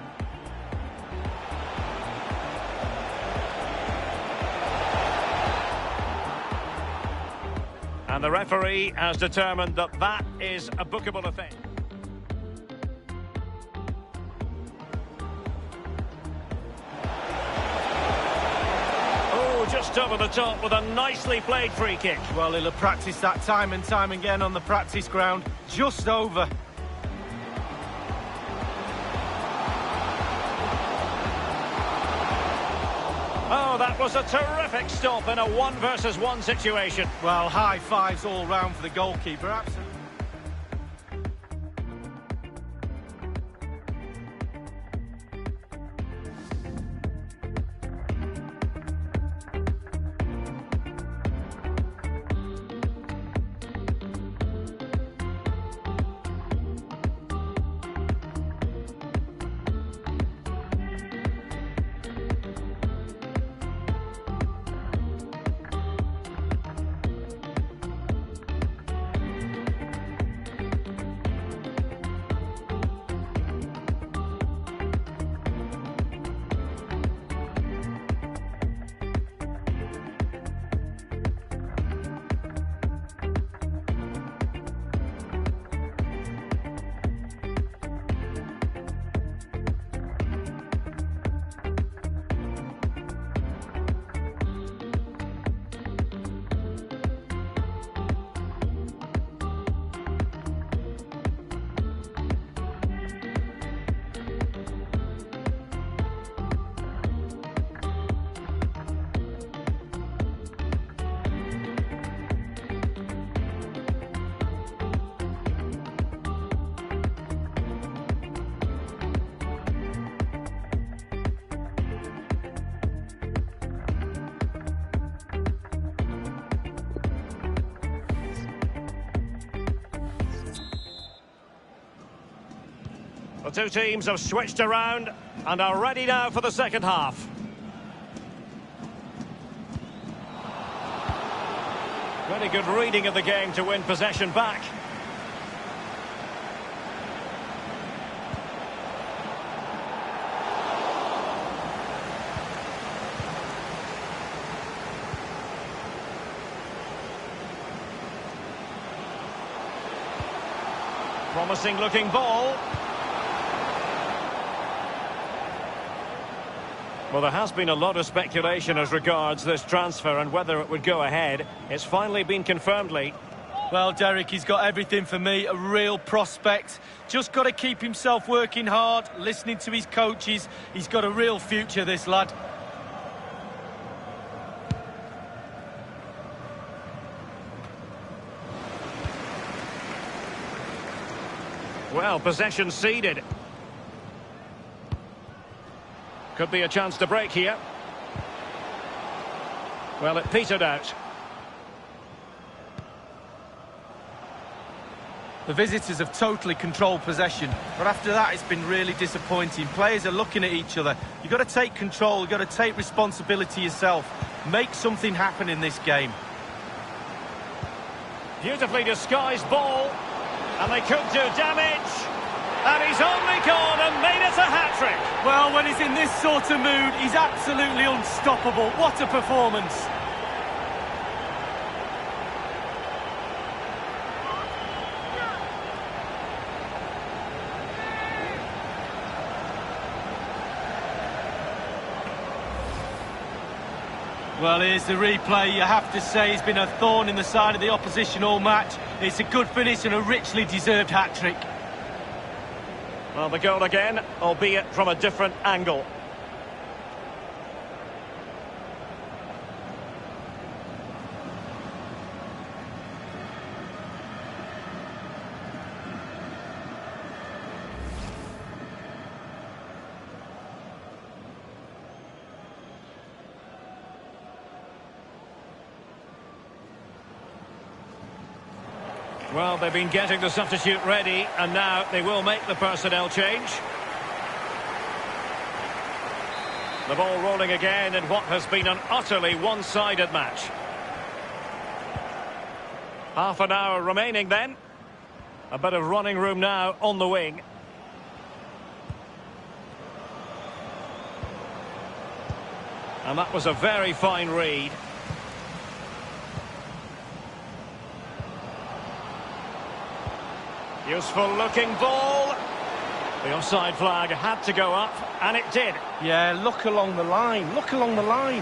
And the referee has determined that that is a bookable offence. Just over the top with a nicely played free kick. Well, he'll have practiced that time and time again on the practice ground. Just over. Oh, that was a terrific stop in a 1-versus-1 situation. Well, high fives all round for the goalkeeper, absolutely. The two teams have switched around and are ready now for the second half. Very good reading of the game to win possession back. Promising looking ball. Well, there has been a lot of speculation as regards this transfer and whether it would go ahead. It's finally been confirmed, Lee. Well, Derek, he's got everything for me. A real prospect. Just got to keep himself working hard, listening to his coaches. He's got a real future, this lad. Well, possession ceded. Could be a chance to break here. Well, it petered out. The visitors have totally controlled possession, but after that it's been really disappointing. Players are looking at each other. You've got to take control, you've got to take responsibility yourself. Make something happen in this game. Beautifully disguised ball, and they could do damage. And he's only gone and made it a hat-trick. Well, when he's in this sort of mood, he's absolutely unstoppable. What a performance. Well, here's the replay. You have to say he's been a thorn in the side of the opposition all match. It's a good finish and a richly deserved hat-trick. Well, the goal again, albeit from a different angle. Well, they've been getting the substitute ready, and now they will make the personnel change. The ball rolling again in what has been an utterly one-sided match. Half an hour remaining then. A bit of running room now on the wing. And that was a very fine read. Useful looking ball. The offside flag had to go up, and it did. Yeah, look along the line. Look along the line.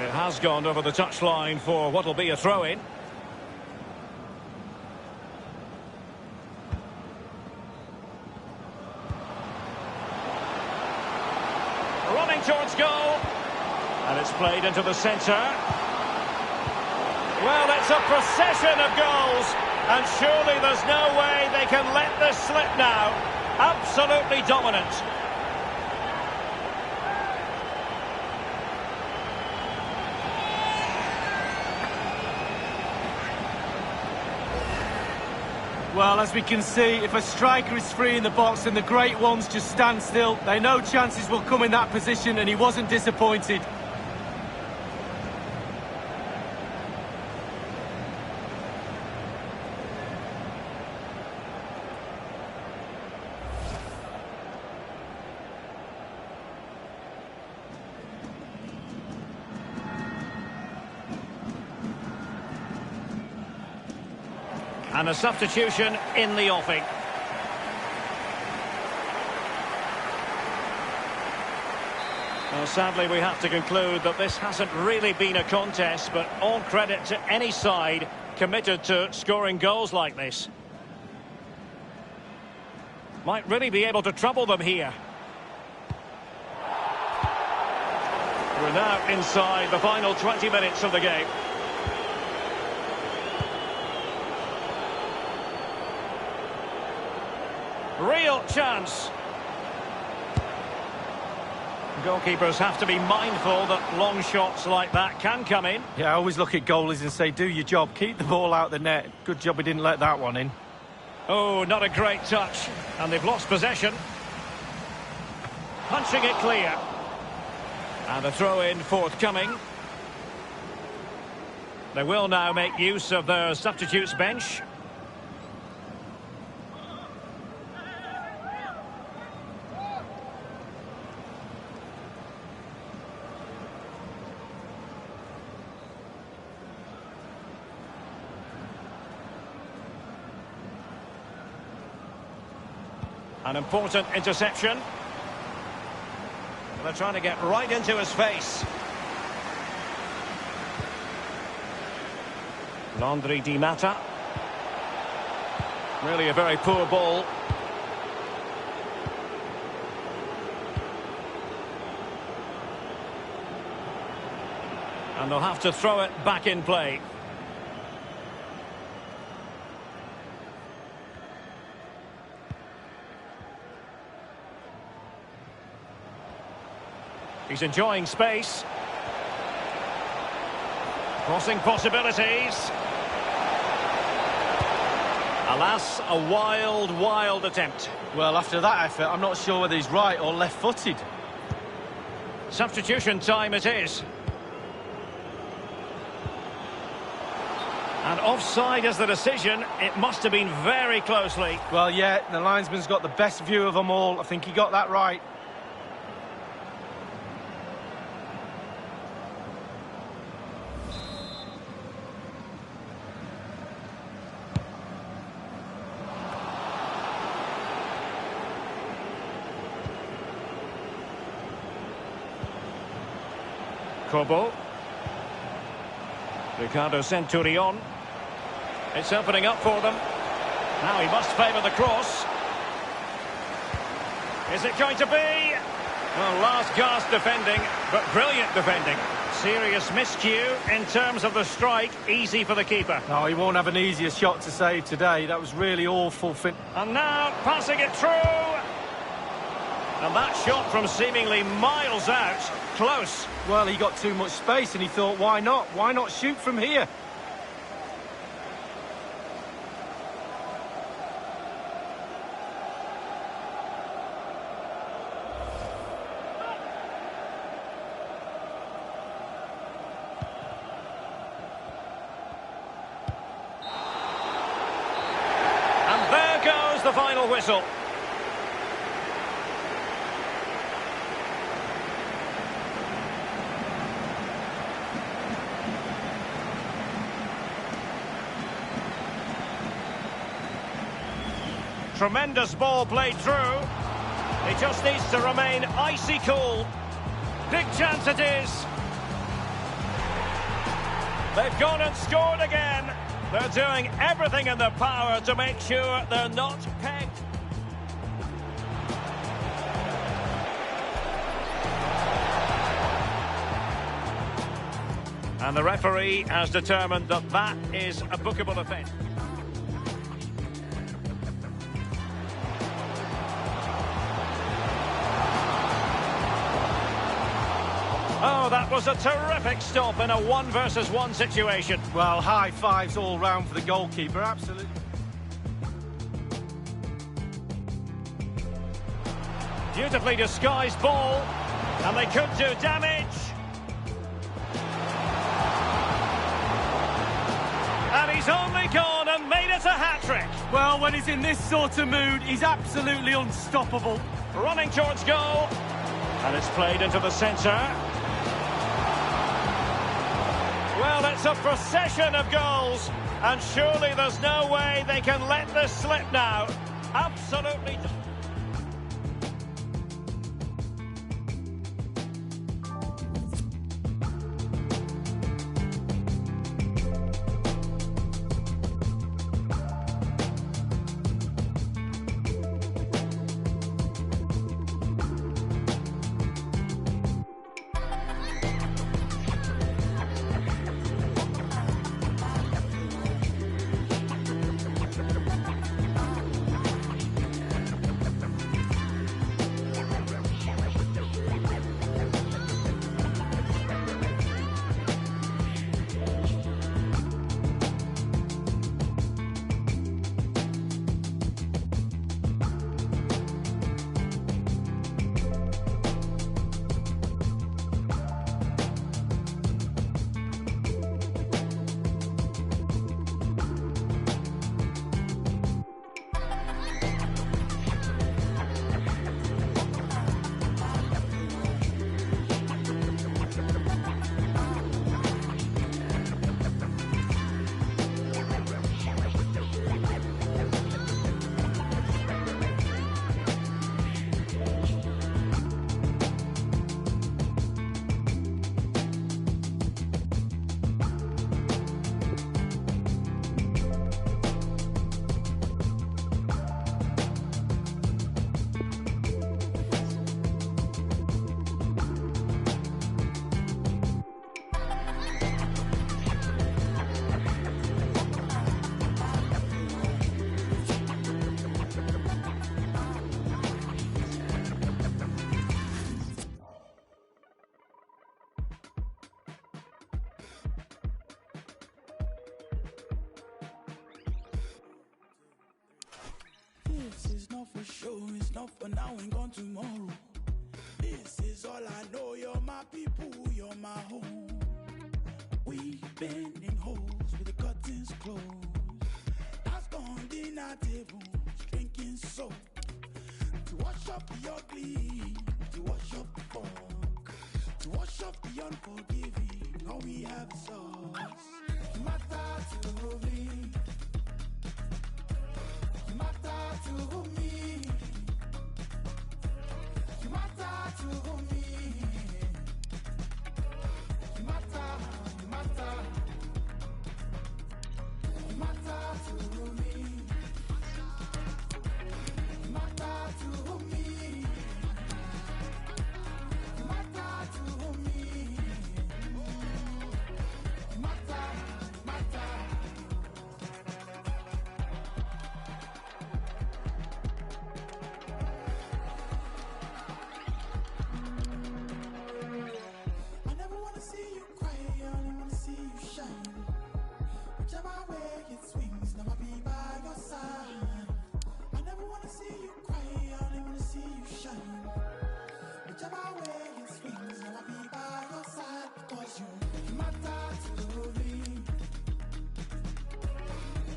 It has gone over the touchline for what will be a throw-in. Running towards goal, and it's played into the centre. Well, it's a procession of goals, and surely there's no way they can let this slip now. Absolutely dominant. Well, as we can see, if a striker is free in the box and the great ones just stand still, they know chances will come in that position, and he wasn't disappointed. And a substitution in the offing. Well, sadly, we have to conclude that this hasn't really been a contest, but all credit to any side committed to scoring goals like this. Might really be able to trouble them here. We're now inside the final 20 minutes of the game. Real chance. Goalkeepers have to be mindful that long shots like that can come in. Yeah, I always look at goalies and say, do your job, keep the ball out the net. Good job he didn't let that one in. Oh, not a great touch. And they've lost possession. Punching it clear. And a throw-in forthcoming. They will now make use of their substitutes bench. An important interception. They're trying to get right into his face. Landry Di Matta. Really a very poor ball. And they'll have to throw it back in play. He's enjoying space. Crossing possibilities. Alas, a wild, wild attempt. Well, after that effort, I'm not sure whether he's right or left-footed. Substitution time it is. And offside is the decision. It must have been very closely. Well, yeah, the linesman's got the best view of them all. I think he got that right. Kobo. Ricardo Centurion. It's opening up for them. Now he must favour the cross. Is it going to be? Well, last gasp defending, but brilliant defending. Serious miscue in terms of the strike. Easy for the keeper. No, he won't have an easier shot to save today. That was really awful. And now passing it through. And that shot from seemingly miles out. Close. Well, he got too much space and he thought, why not? Why not shoot from here? And there goes the final whistle. Tremendous ball played through. He just needs to remain icy cool. Big chance it is. They've gone and scored again. They're doing everything in their power to make sure they're not pegged. And the referee has determined that that is a bookable offence. Oh, that was a terrific stop in a 1-versus-1 situation. Well, high fives all round for the goalkeeper, absolutely. Beautifully disguised ball, and they could do damage. And he's only gone and made it a hat-trick. Well, when he's in this sort of mood, he's absolutely unstoppable. Running towards goal, and it's played into the centre. Well, it's a procession of goals, and surely there's no way they can let this slip now. Absolutely. not for sure, it's not for now and gone tomorrow. This is all I know, you're my people, you're my home. We've been in holes with the curtains closed. That's gone dinner tables, drinking soap. To wash up the ugly, to wash up the funk, to wash up the unforgiving, all we have is us. You matter to me. You matter to me. You matter to me. You matter, you matter. You matter to me. You matter to me. You matter to me. You matter, matter. I never wanna see you cry, I only wanna see you shine. Whichever way it swings, never be by your side. I never wanna see you cry, I only wanna see you shine. Whichever way it swings, never be by your side. Because you matter to me.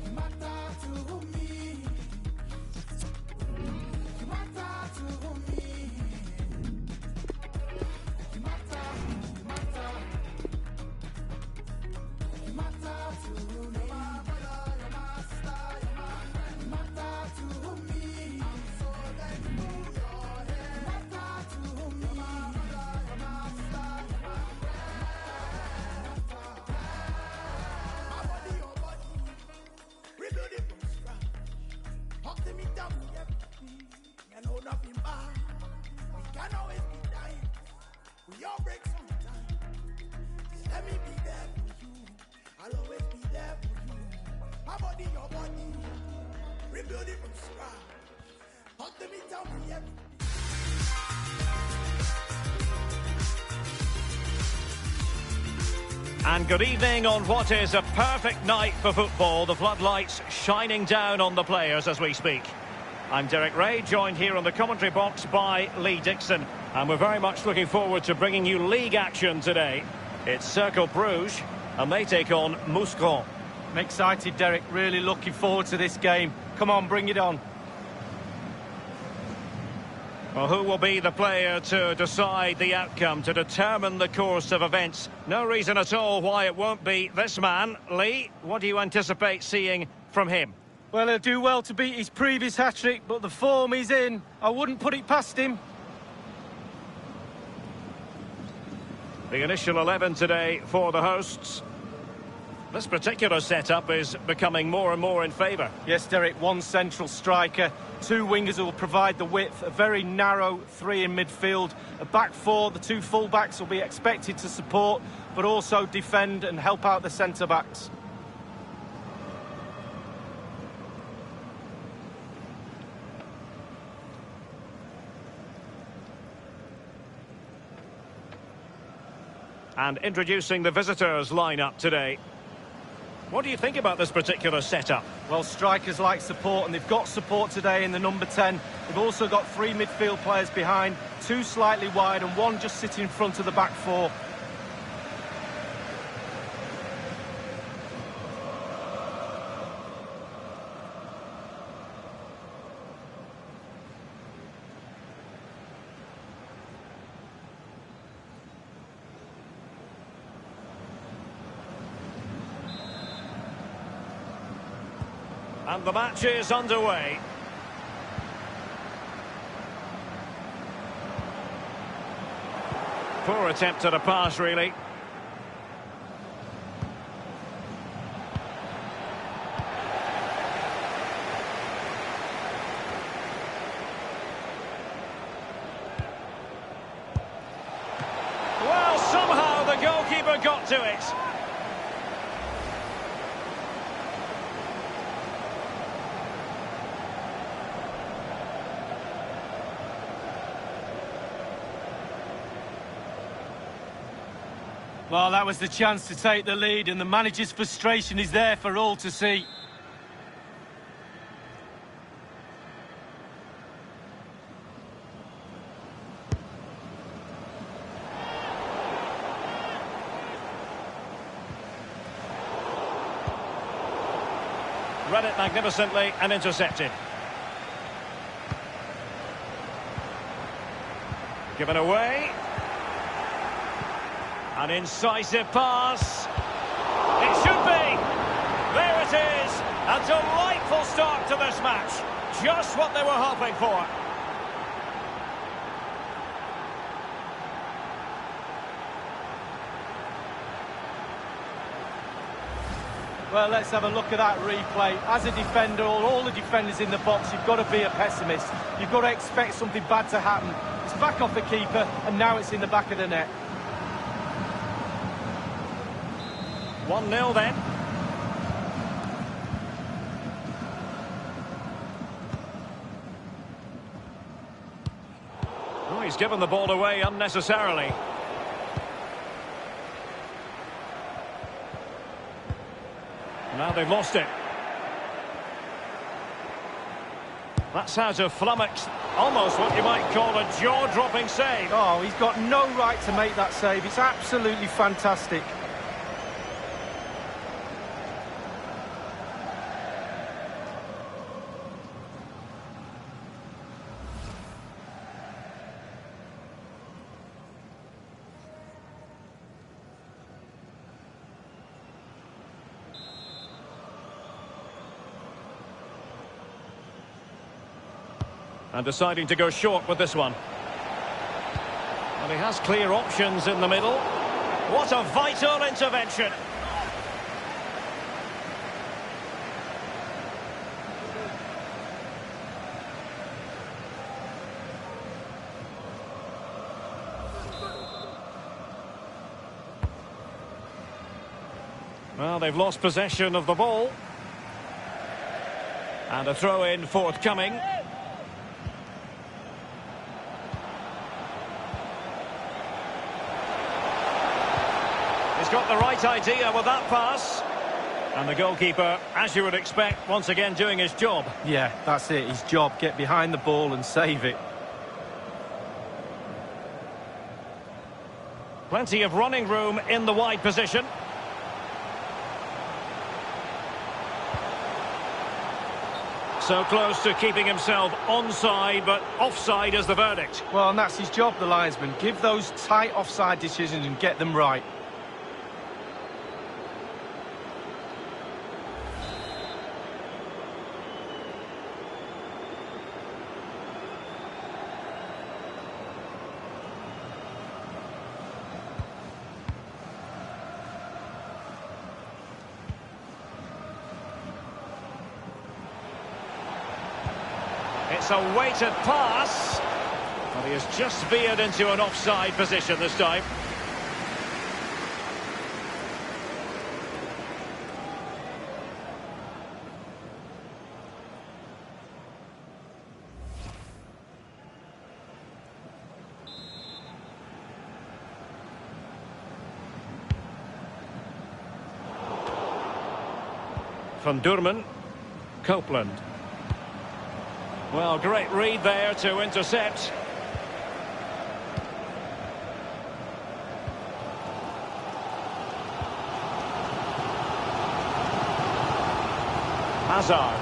You matter to me. You matter to me. You matter, you matter. You matter to me. You're my brother, you're my star, you're my friend. You matter to me. I'm so thankful you're here. You matter to me. You're my brother, you're my star, you're my friend. My body, your body, rebuild it from scratch. Talk to me, tell me everything. You know nothing bad. We can always be dying. We all break sometimes. Just let me be there for you. I'll always be there for you. My body, your body. Rebuild it from scratch. Talk to me, tell me everything. And good evening on what is a perfect night for football. The floodlights shining down on the players as we speak. I'm Derek Ray, joined here on the commentary box by Lee Dixon. And we're very much looking forward to bringing you league action today. It's Cercle Bruges, and they take on Mouscron. I'm excited, Derek. Really looking forward to this game. Come on, bring it on. Well, who will be the player to decide the outcome, to determine the course of events? No reason at all why it won't be this man. Lee, what do you anticipate seeing from him? Well, he'll do well to beat his previous hat-trick, but the form he's in, I wouldn't put it past him. The initial 11 today for the hosts. This particular setup is becoming more and more in favour. Yes, Derek, one central striker, two wingers who will provide the width, a very narrow three in midfield, a back four, the two full-backs will be expected to support, but also defend and help out the centre-backs. And introducing the visitors' lineup today. What do you think about this particular setup? Well, strikers like support, and they've got support today in the number 10. They've also got three midfield players behind, two slightly wide and one just sitting in front of the back four. And the match is underway. Poor attempt at a pass, really. Well, somehow the goalkeeper got to it. Well, that was the chance to take the lead, and the manager's frustration is there for all to see. Read it magnificently and intercepted. Given away. An incisive pass. It should be. There it is. A delightful start to this match. Just what they were hoping for. Well, let's have a look at that replay. As a defender, all the defenders in the box, you've got to be a pessimist. You've got to expect something bad to happen. It's back off the keeper, and now it's in the back of the net. 1-0 then. Oh, he's given the ball away unnecessarily. Now they've lost it. That's how to flummox. Almost what you might call a jaw-dropping save. Oh, he's got no right to make that save. It's absolutely fantastic. And deciding to go short with this one. Well, he has clear options in the middle. What a vital intervention. Well, they've lost possession of the ball. And a throw-in forthcoming. Got the right idea with that pass. And the goalkeeper, as you would expect, once again doing his job. Yeah, that's it, his job. Get behind the ball and save it. Plenty of running room in the wide position. So close to keeping himself onside, but offside is the verdict. Well, and that's his job, the linesman. Give those tight offside decisions and get them right. It's a weighted pass. But he has just veered into an offside position this time. Van Durman. Copeland. Well, great read there to intercept. Hazard.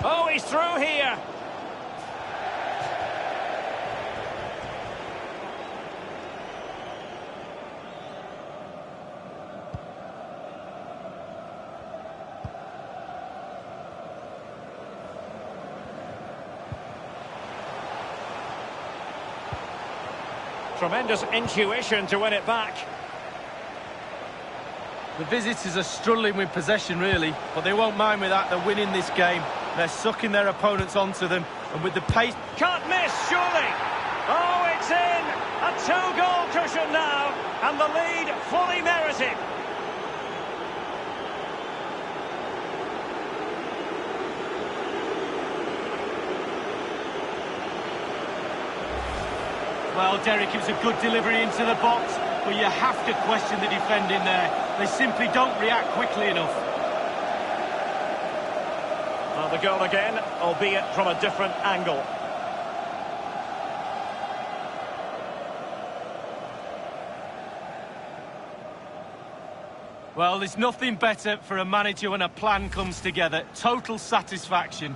Oh, he's through here. Tremendous intuition to win it back. The visitors are struggling with possession, really, but they won't mind with that. They're winning this game. They're sucking their opponents onto them, and with the pace... Can't miss, surely! Oh, it's in! A two-goal cushion now, and the lead fully merited. Well, Derek, it was a good delivery into the box, but you have to question the defending there. They simply don't react quickly enough. Well, the goal again, albeit from a different angle. Well, there's nothing better for a manager when a plan comes together. Total satisfaction.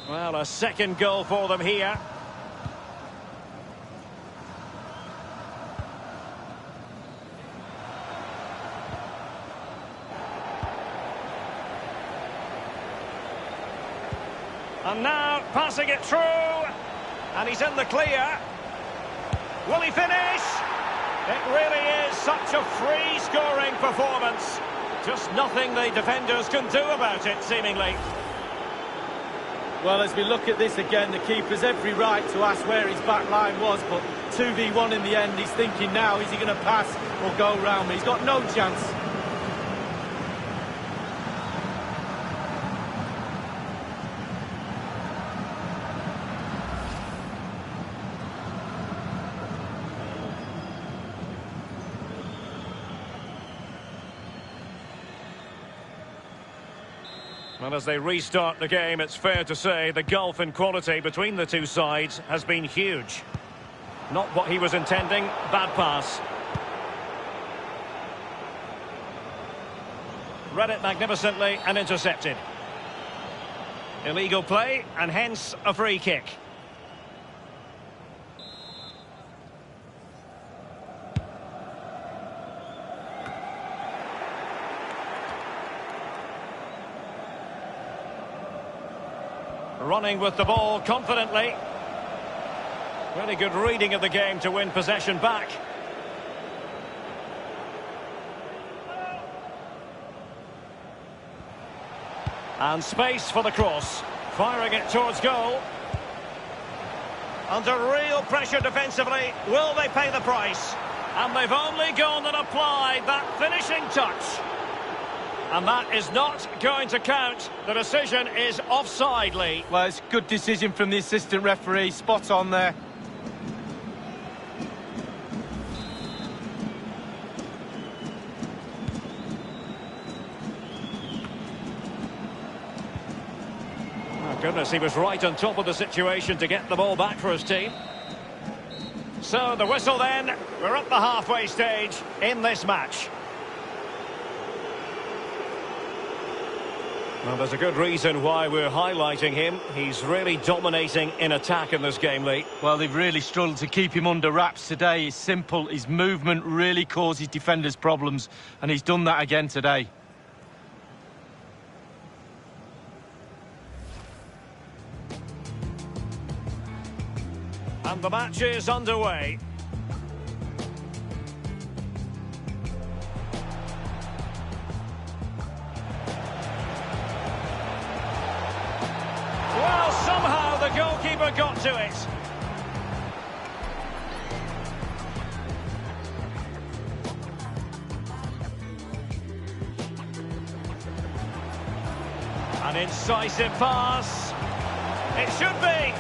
Well, a second goal for them here. And now passing it through. And he's in the clear. Will he finish? It really is such a free-scoring performance. Just nothing the defenders can do about it, seemingly. Well, as we look at this again, the keeper's every right to ask where his back line was, but 2v1 in the end, he's thinking now, is he going to pass or go round me? He's got no chance. Well, as they restart the game, it's fair to say the gulf in quality between the two sides has been huge. Not what he was intending, bad pass. Read it magnificently and intercepted. Illegal play and hence a free kick. Running with the ball confidently. Really good reading of the game to win possession back. And space for the cross. Firing it towards goal. Under real pressure defensively. Will they pay the price? And they've only gone and applied that finishing touch. And that is not going to count. The decision is offside, Lee. Well, it's a good decision from the assistant referee. Spot on there. Oh, goodness, he was right on top of the situation to get the ball back for his team. So the whistle then. We're at the halfway stage in this match. Well, there's a good reason why we're highlighting him. He's really dominating in attack in this game, Lee. Well, they've really struggled to keep him under wraps today. He's simple. His movement really causes defenders problems, and he's done that again today. And the match is underway. Well, somehow the goalkeeper got to it. An incisive pass. It should be.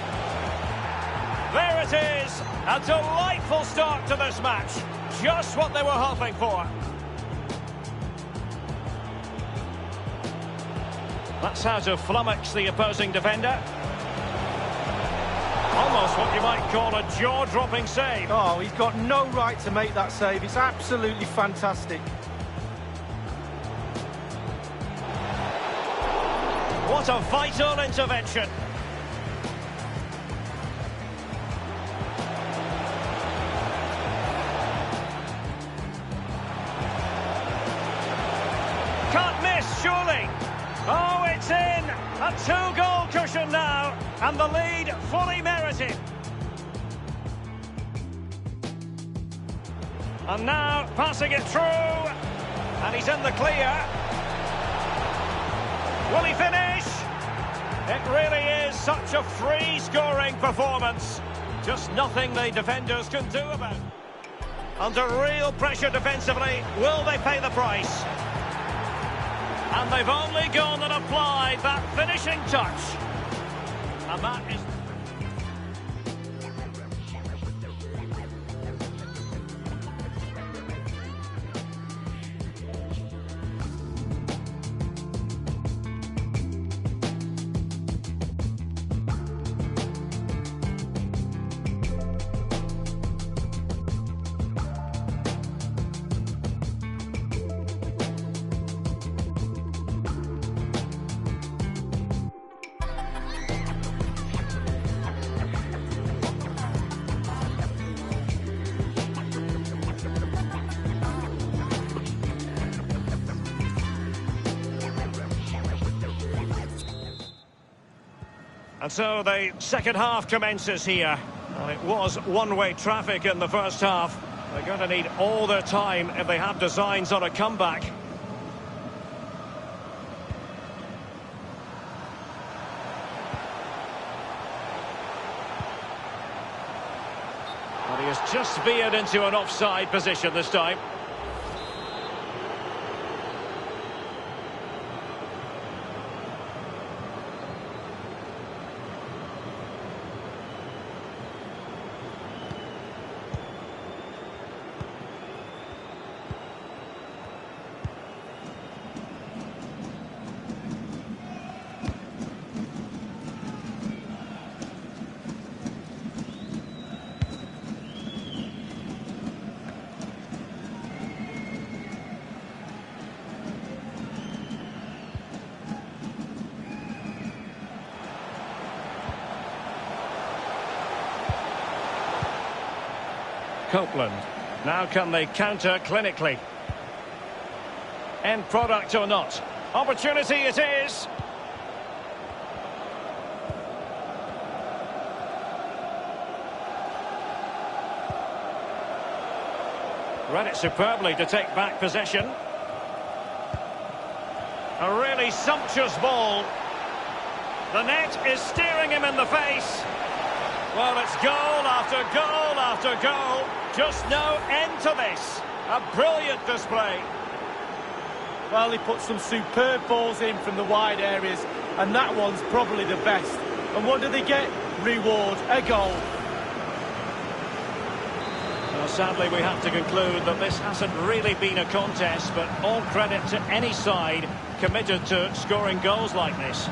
There it is. A delightful start to this match. Just what they were hoping for. That's how to flummox the opposing defender. Almost what you might call a jaw-dropping save. Oh, he's got no right to make that save. It's absolutely fantastic. What a vital intervention. Can't miss, surely. Oh, it's in! A two-goal cushion now, and the lead fully merited. And now, passing it through, and he's in the clear. Will he finish? It really is such a free-scoring performance. Just nothing the defenders can do about it. Under real pressure defensively, will they pay the price? And they've only gone and applied that finishing touch. And that is... And so the second half commences here. Well, it was one-way traffic in the first half. They're going to need all their time if they have designs on a comeback. But he has just veered into an offside position this time. Copeland. Now can they counter clinically? End product or not? Opportunity it is. Read it superbly to take back possession. A really sumptuous ball. The net is staring him in the face. Well, it's goal after goal after goal. Just no end to this. A brilliant display. Well, he put some superb balls in from the wide areas, and that one's probably the best. And what do they get? Reward, a goal. Well, sadly, we have to conclude that this hasn't really been a contest, but all credit to any side committed to scoring goals like this.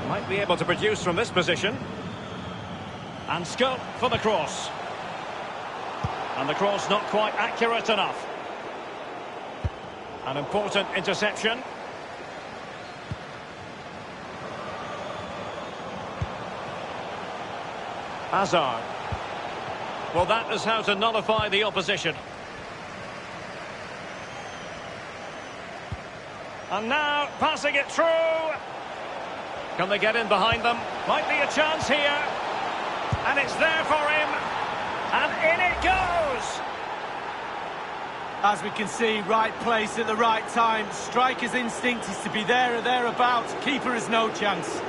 Might be able to produce from this position. And scope for the cross. And the cross not quite accurate enough. An important interception. Hazard. Well, that is how to nullify the opposition. And now passing it through. Can they get in behind them? Might be a chance here. And it's there for him. And in it goes. As we can see, right place at the right time. Striker's instinct is to be there or thereabouts. Keeper has no chance.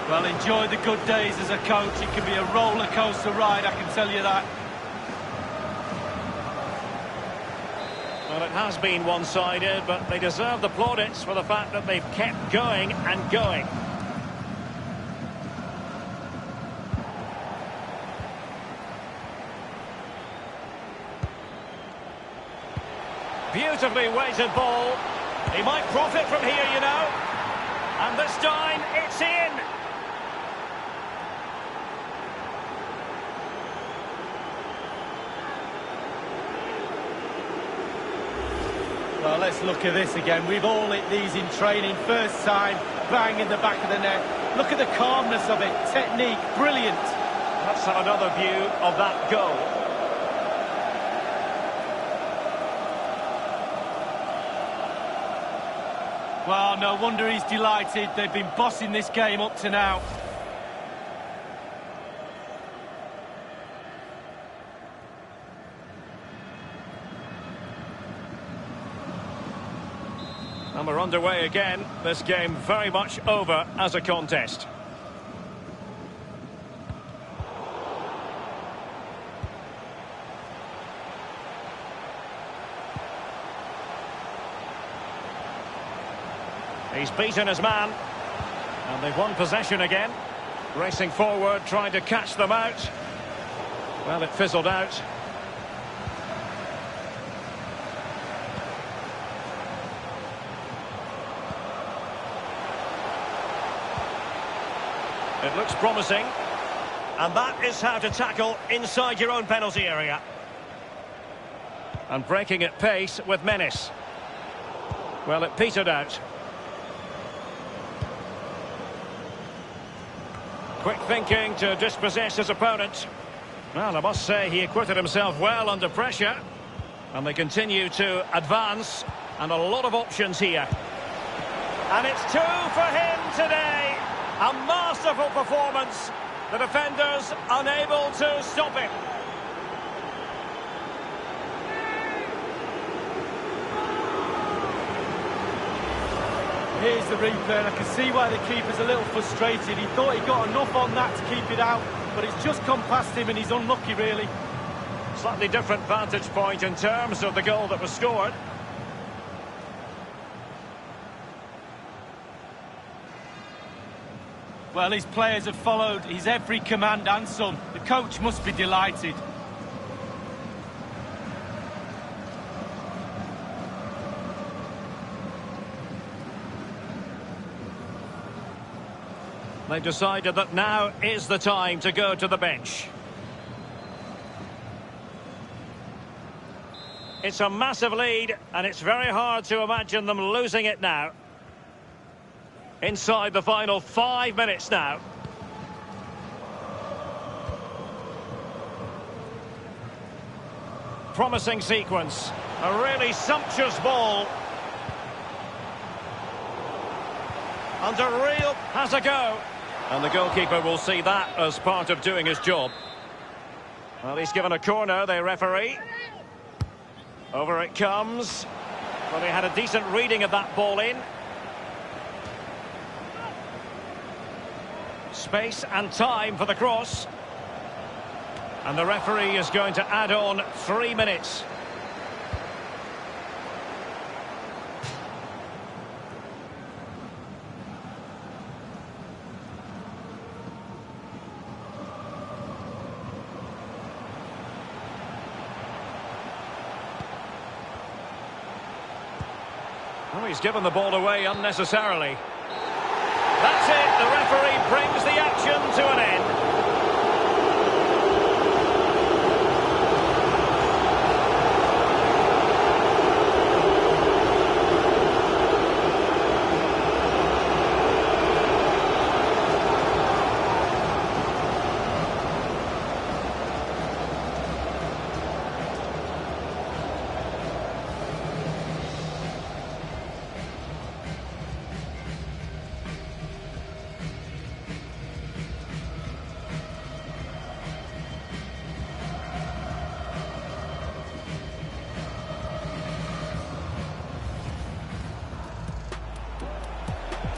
Well, enjoy the good days as a coach. It can be a roller coaster ride, I can tell you that. Well, it has been one-sided, but they deserve the plaudits for the fact that they've kept going and going. Beautifully weighted ball. He might profit from here, you know. And this time, it's in. Well, let's look at this again. We've all hit these in training. First time, bang in the back of the net. Look at the calmness of it. Technique, brilliant. Let's have another view of that goal. Well, no wonder he's delighted. They've been bossing this game up to now. And we're underway again. This game very much over as a contest. He's beaten his man. And they've won possession again. Racing forward, trying to catch them out. Well, it fizzled out. It looks promising. And that is how to tackle inside your own penalty area. And breaking at pace with menace. Well, it petered out. Quick thinking to dispossess his opponent. Well, I must say he acquitted himself well under pressure. And they continue to advance, and a lot of options here. And it's 2 for him today. A masterful performance. The defenders unable to stop him. Here's the replay, and I can see why the keeper's a little frustrated. He thought he got enough on that to keep it out, but it's just come past him and he's unlucky, really. Slightly different vantage point in terms of the goal that was scored. Well, his players have followed his every command and some. The coach must be delighted. They've decided that now is the time to go to the bench. It's a massive lead, and it's very hard to imagine them losing it now. Inside the final 5 minutes now. Promising sequence. A really sumptuous ball. Under real... has a go. And the goalkeeper will see that as part of doing his job. Well, he's given a corner, the referee. Over it comes. Well, he had a decent reading of that ball in. Space and time for the cross. And the referee is going to add on 3 minutes. Oh, he's given the ball away unnecessarily. That's it, the referee brings the action to an end.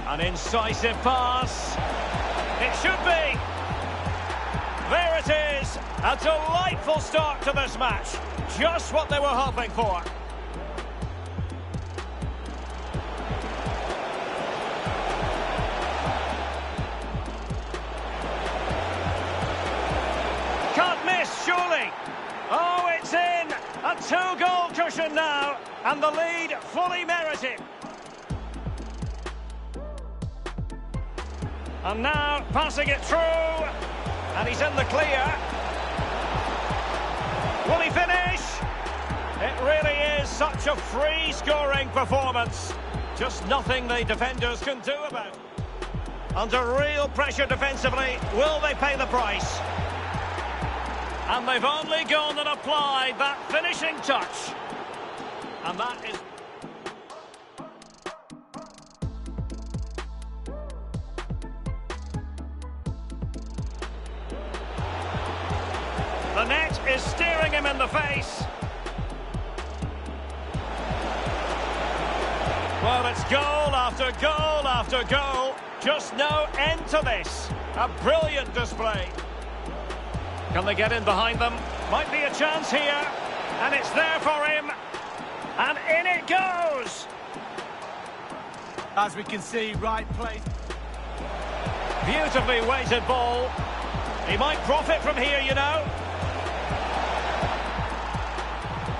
An incisive pass. It should be. There it is. A delightful start to this match. Just what they were hoping for. Can't miss, surely. Oh, it's in. A 2-goal cushion now. And the lead fully merited. And now passing it through, and he's in the clear. Will he finish? It really is such a free-scoring performance. Just nothing the defenders can do about it. Under real pressure defensively, will they pay the price? And they've only gone and applied that finishing touch. And that is... The net is staring him in the face. Well, it's goal after goal after goal. Just no end to this. A brilliant display. Can they get in behind them? Might be a chance here. And it's there for him. And in it goes. As we can see, right place. Beautifully weighted ball. He might profit from here, you know.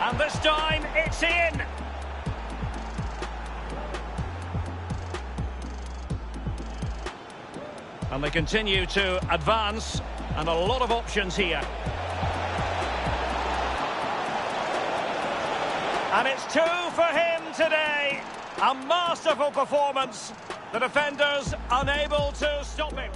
And this time, it's in. And they continue to advance, and a lot of options here. And it's 2 for him today. A masterful performance. The defenders unable to stop him.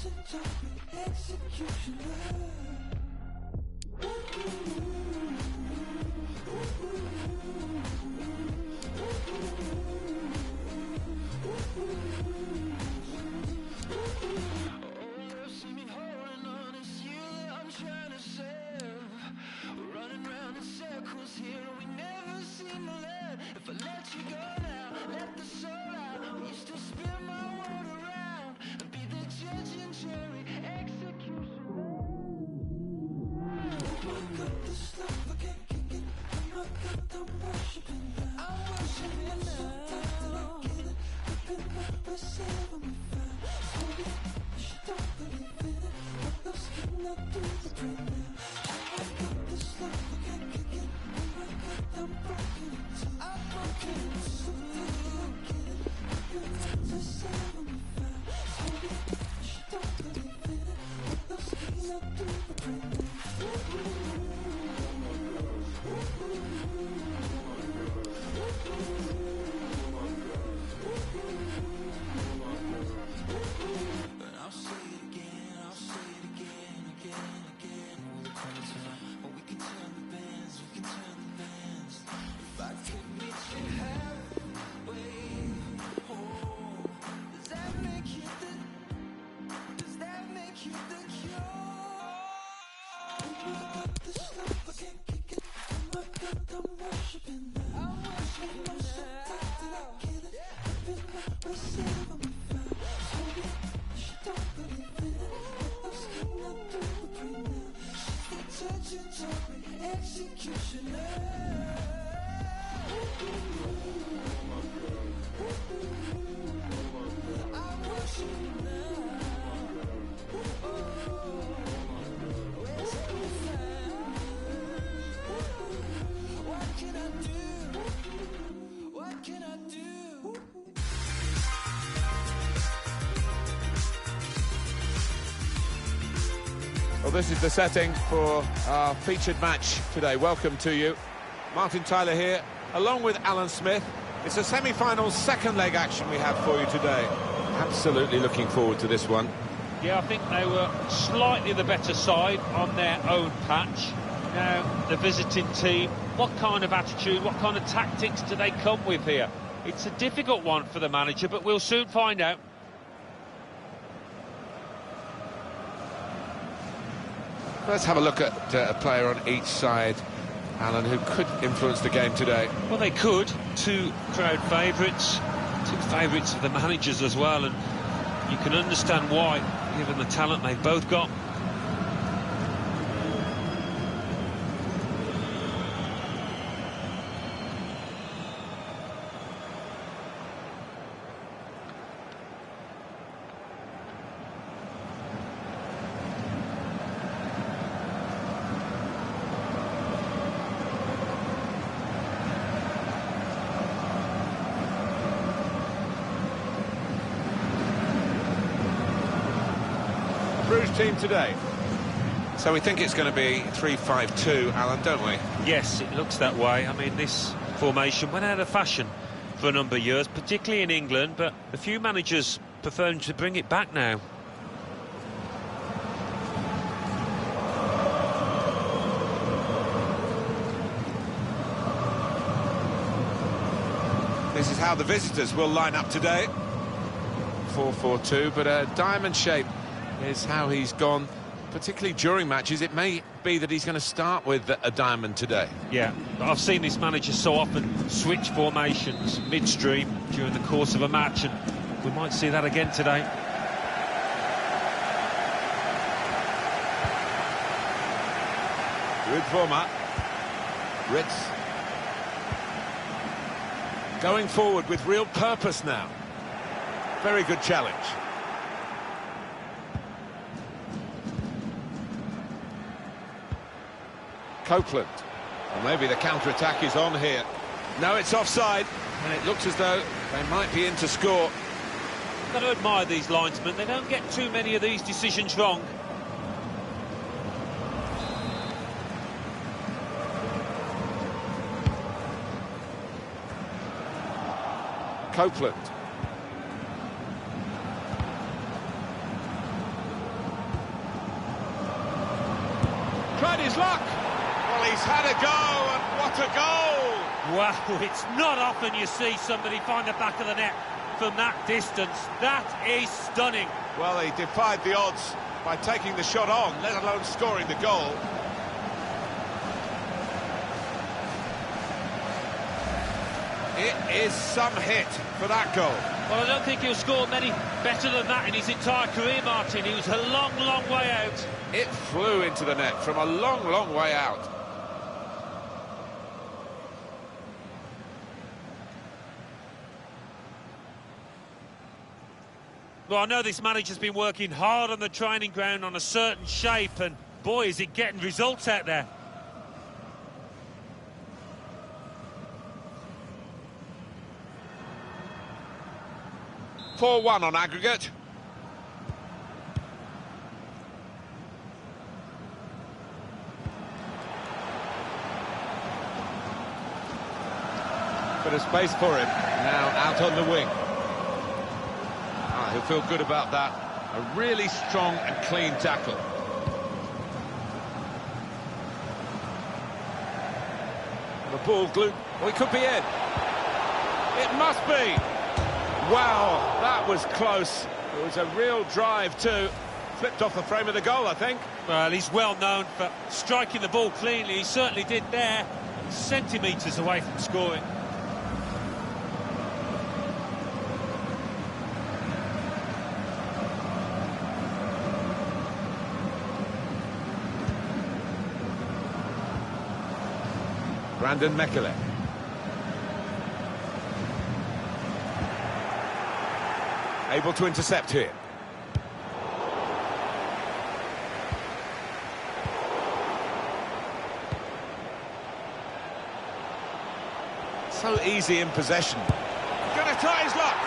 legendary executioner. Well, this is the setting for our featured match today. Welcome to you. Martin Tyler here, along with Alan Smith. It's a semi-final second leg action we have for you today. Absolutely looking forward to this one. Yeah, I think they were slightly the better side on their own patch. Now, the visiting team, what kind of attitude, what kind of tactics do they come with here? It's a difficult one for the manager, but we'll soon find out. Let's have a look at a player on each side, Alan, who could influence the game today. Well, they could. Two crowd favourites, two favourites of the managers as well, and you can understand why, given the talent they've both got. Bruges team today. So we think it's going to be 3-5-2, Alan, don't we? Yes, it looks that way. I mean, this formation went out of fashion for a number of years, particularly in England, but a few managers prefer to bring it back now. This is how the visitors will line up today. 4-4-2, but a diamond shape is how he's gone, particularly during matches. It may be that he's going to start with a diamond today. Yeah, but I've seen this manager so often switch formations midstream during the course of a match, and we might see that again today. Good format. Ritz. Going forward with real purpose now. Very good challenge. Copeland. Well, maybe the counter-attack is on here. No, it's offside, and it looks as though they might be in to score. Got to admire these linesmen. They don't get too many of these decisions wrong. Copeland. tried his luck. Well, he's had a go, and what a goal! Wow, it's not often you see somebody find the back of the net from that distance. That is stunning. Well, he defied the odds by taking the shot on, let alone scoring the goal. It is some hit for that goal. Well, I don't think he'll score many better than that in his entire career, Martin. He was a long, long way out. It flew into the net from a long, long way out. Well, I know this manager's been working hard on the training ground on a certain shape, and boy, is it getting results out there. (4-1) on aggregate. Bit of space for him. Now out on the wing. He'll feel good about that. A really strong and clean tackle. The ball glued. Well, it could be in. It must be. Wow, that was close. It was a real drive too. Flipped off the frame of the goal, I think. Well, he's well known for striking the ball cleanly. He certainly did there. Centimetres away from scoring. Brandon Mekele. Able to intercept here. So easy in possession. Gonna try his luck.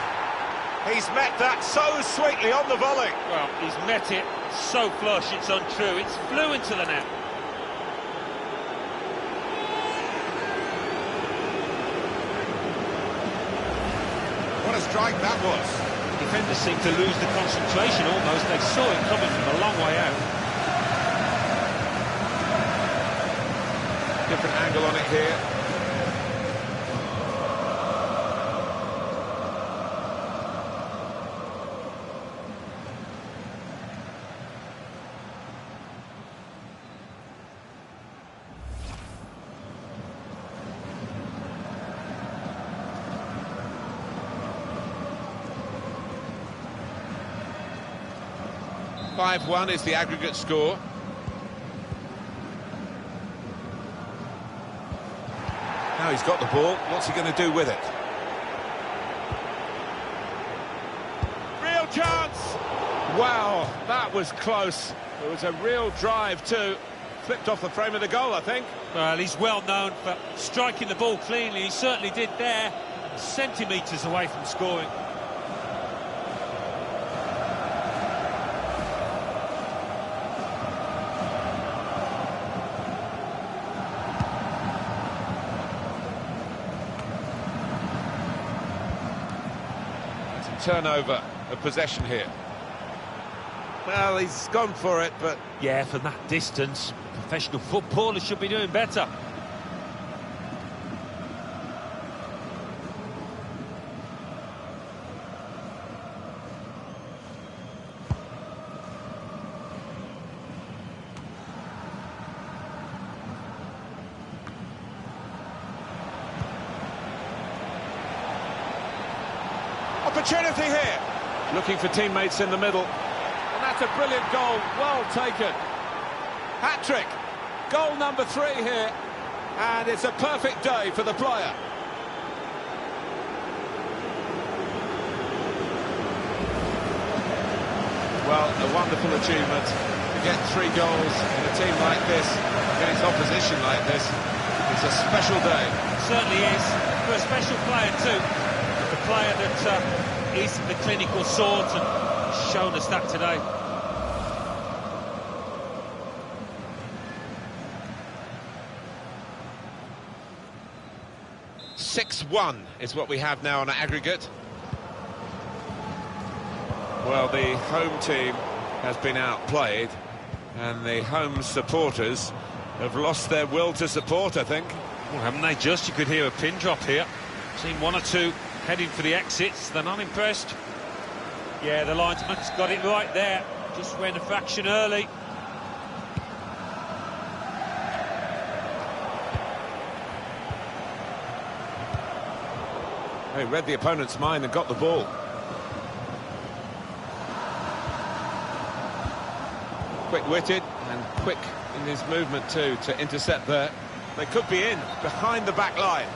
He's met that so sweetly on the volley. Well, he's met it so flush, it's untrue. It's flew into the net. What a strike that was. Defenders seem to lose the concentration almost. They saw it coming from a long way out. Different angle on it here. (5-1) is the aggregate score. Now he's got the ball. What's he going to do with it? Real chance! Wow, that was close. It was a real drive too. Flipped off the frame of the goal, I think. Well, he's well known for striking the ball cleanly. He certainly did there. Centimetres away from scoring. Turnover of possession here. Well, he's gone for it, but... Yeah, from that distance, professional footballers should be doing better. Opportunity here. Looking for teammates in the middle. And that's a brilliant goal. Well taken. Hat-trick. Goal number 3 here. And it's a perfect day for the player. Well, a wonderful achievement to get 3 goals in a team like this, against opposition like this. It's a special day. It certainly is. For a special player too. The player that is the clinical sort and shown us that today. (6-1) is what we have now on aggregate. Well, the home team has been outplayed and the home supporters have lost their will to support, I think. Well, haven't they just? You could hear a pin drop here. Seen one or two heading for the exits. They're not impressed. Yeah, the linesman's got it right there. Just went a fraction early. He read the opponent's mind and got the ball. Quick-witted and quick in his movement too to intercept there. They could be in, behind the back line.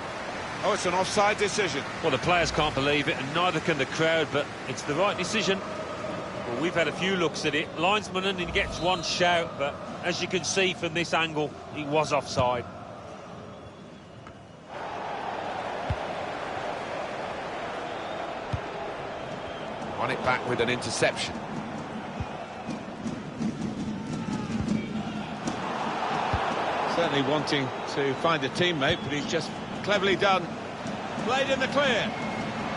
Oh, it's an offside decision. Well, the players can't believe it, and neither can the crowd, but it's the right decision. Well, we've had a few looks at it. Linesman only gets one shout, but as you can see from this angle, he was offside. Won it back with an interception. Certainly wanting to find a teammate, but he's just cleverly done. Played in the clear.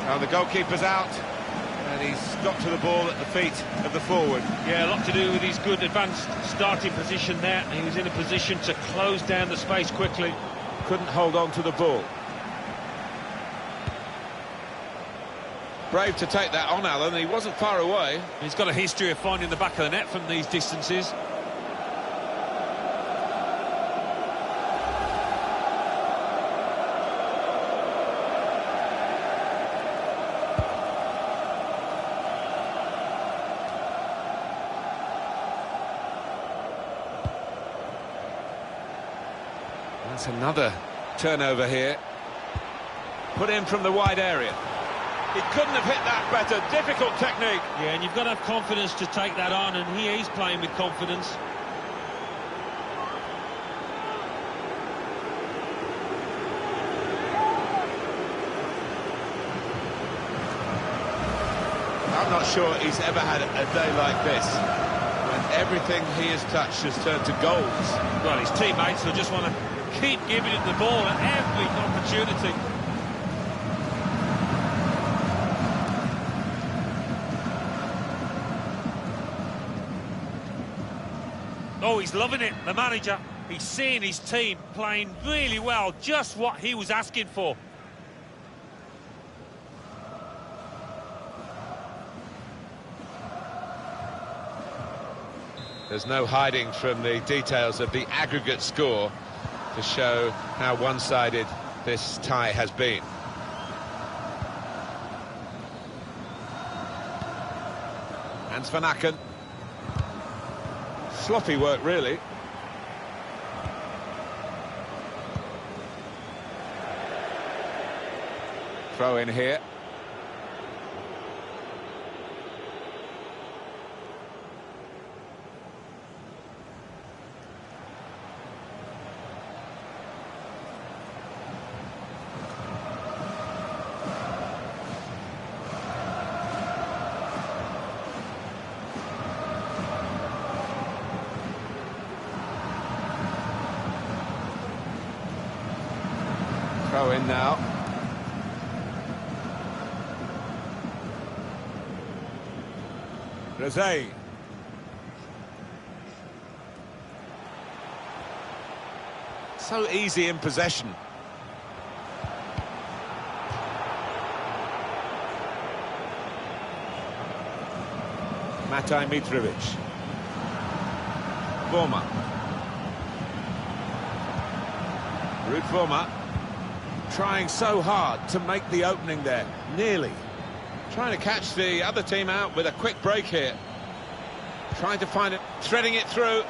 Now the goalkeeper's out, and he's got to the ball at the feet of the forward. Yeah, a lot to do with his good advanced starting position there. He was in a position to close down the space quickly. Couldn't hold on to the ball. Brave to take that on, Alan. He wasn't far away. He's got a history of finding the back of the net from these distances. That's another turnover here. Put in from the wide area. He couldn't have hit that better. Difficult technique. Yeah, and you've got to have confidence to take that on, and he is playing with confidence. I'm not sure he's ever had a day like this, when everything he has touched has turned to goals. Well, his teammates will just want to keep giving him the ball at every opportunity. Oh, he's loving it, the manager. He's seeing his team playing really well, just what he was asking for. There's no hiding from the details of the aggregate score to show how one-sided this tie has been. Hans van Aken. Sloppy work, really. Throw in here. Throw in now. Rosé. So easy in possession. Mataj Mitrovic. Vorma. Ruud Vorma. Trying so hard to make the opening there, nearly. Trying to catch the other team out with a quick break here. Trying to find it, threading it through.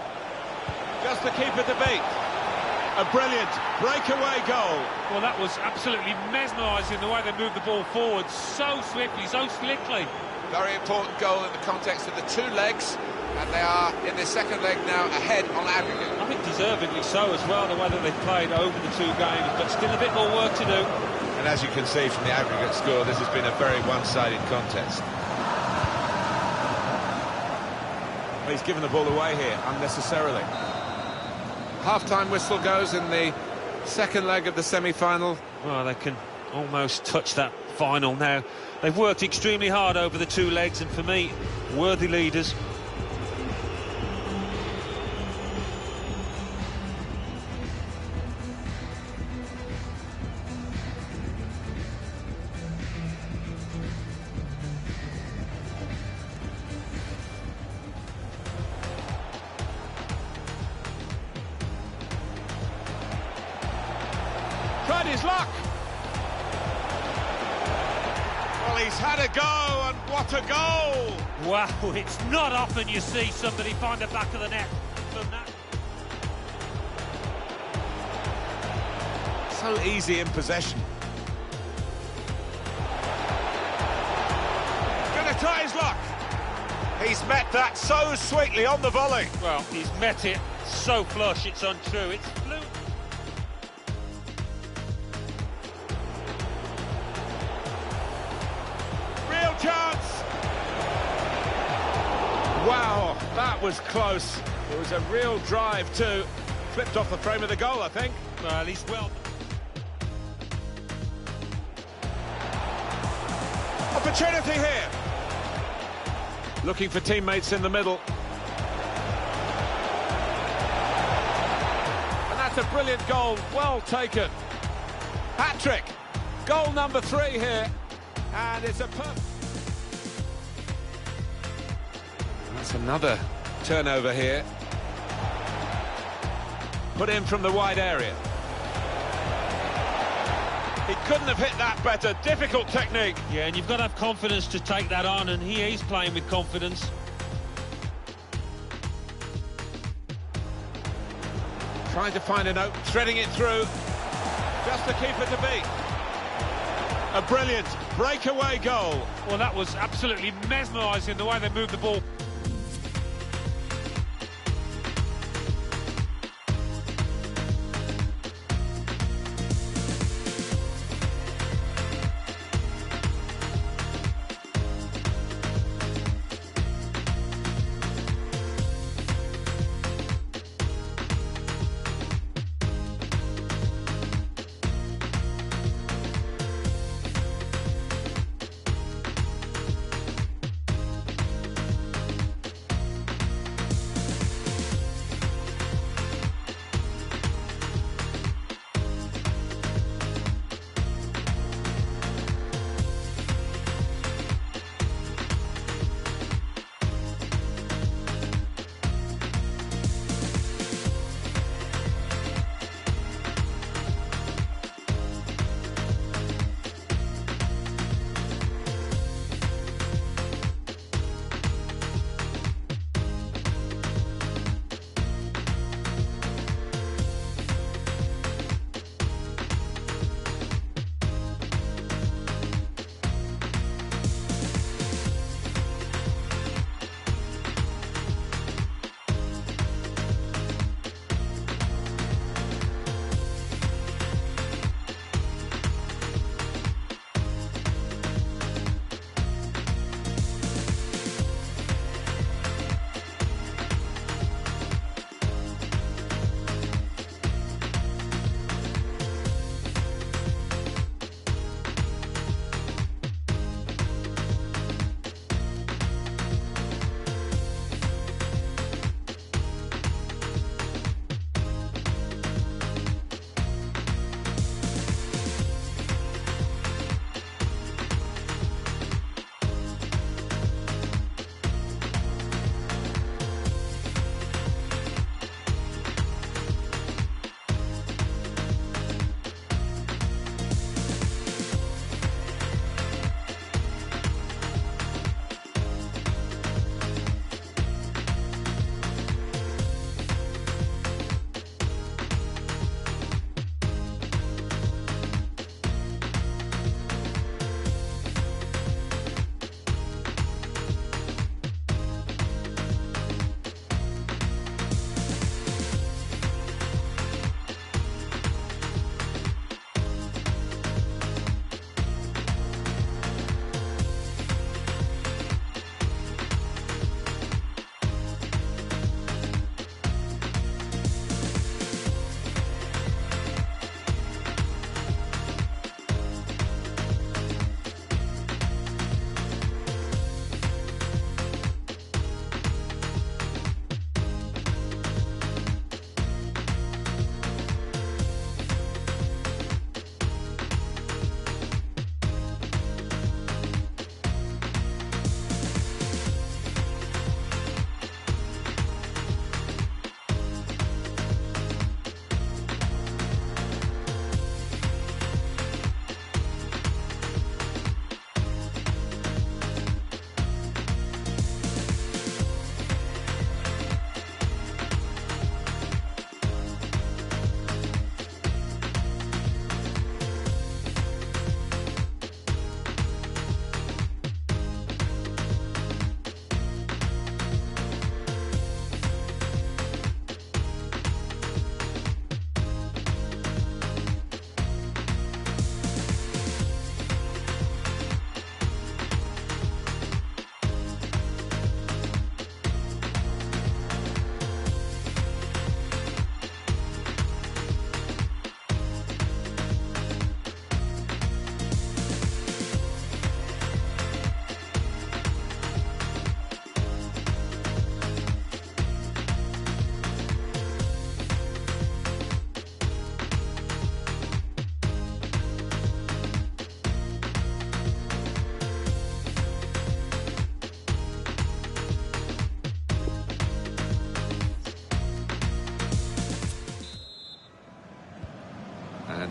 Just the keeper to beat. A brilliant breakaway goal. Well, that was absolutely mesmerising, the way they moved the ball forward so swiftly, so slickly. Very important goal in the context of the two legs, and they are in the second leg now ahead on aggregate. I think deservedly so as well, the way that they've played over the two games, but still a bit more work to do. And as you can see from the aggregate score, this has been a very one-sided contest. Well, he's given the ball away here unnecessarily. Half-time whistle goes in the second leg of the semi-final. Well, they can almost touch that final now. They've worked extremely hard over the two legs, and for me, worthy leaders. tried his luck. Well, he's had a go, and what a goal! Wow, it's not often you see somebody find the back of the net from that. So easy in possession. Gonna try his luck. He's met that so sweetly on the volley. Well, he's met it so flush, it's untrue. It's fluke. Real chance. Wow, that was close. It was a real drive too. Flipped off the frame of the goal, I think. Well, he's well. Opportunity here. Looking for teammates in the middle. And that's a brilliant goal, well taken. Hat-trick. Goal number 3 here. And it's a That's another turnover here. Put in from the wide area. He couldn't have hit that better. Difficult technique. Yeah, and you've got to have confidence to take that on, and he is playing with confidence. Trying to find a note, threading it through. Just to keep it to beat. A brilliant breakaway goal. Well, that was absolutely mesmerising, the way they moved the ball.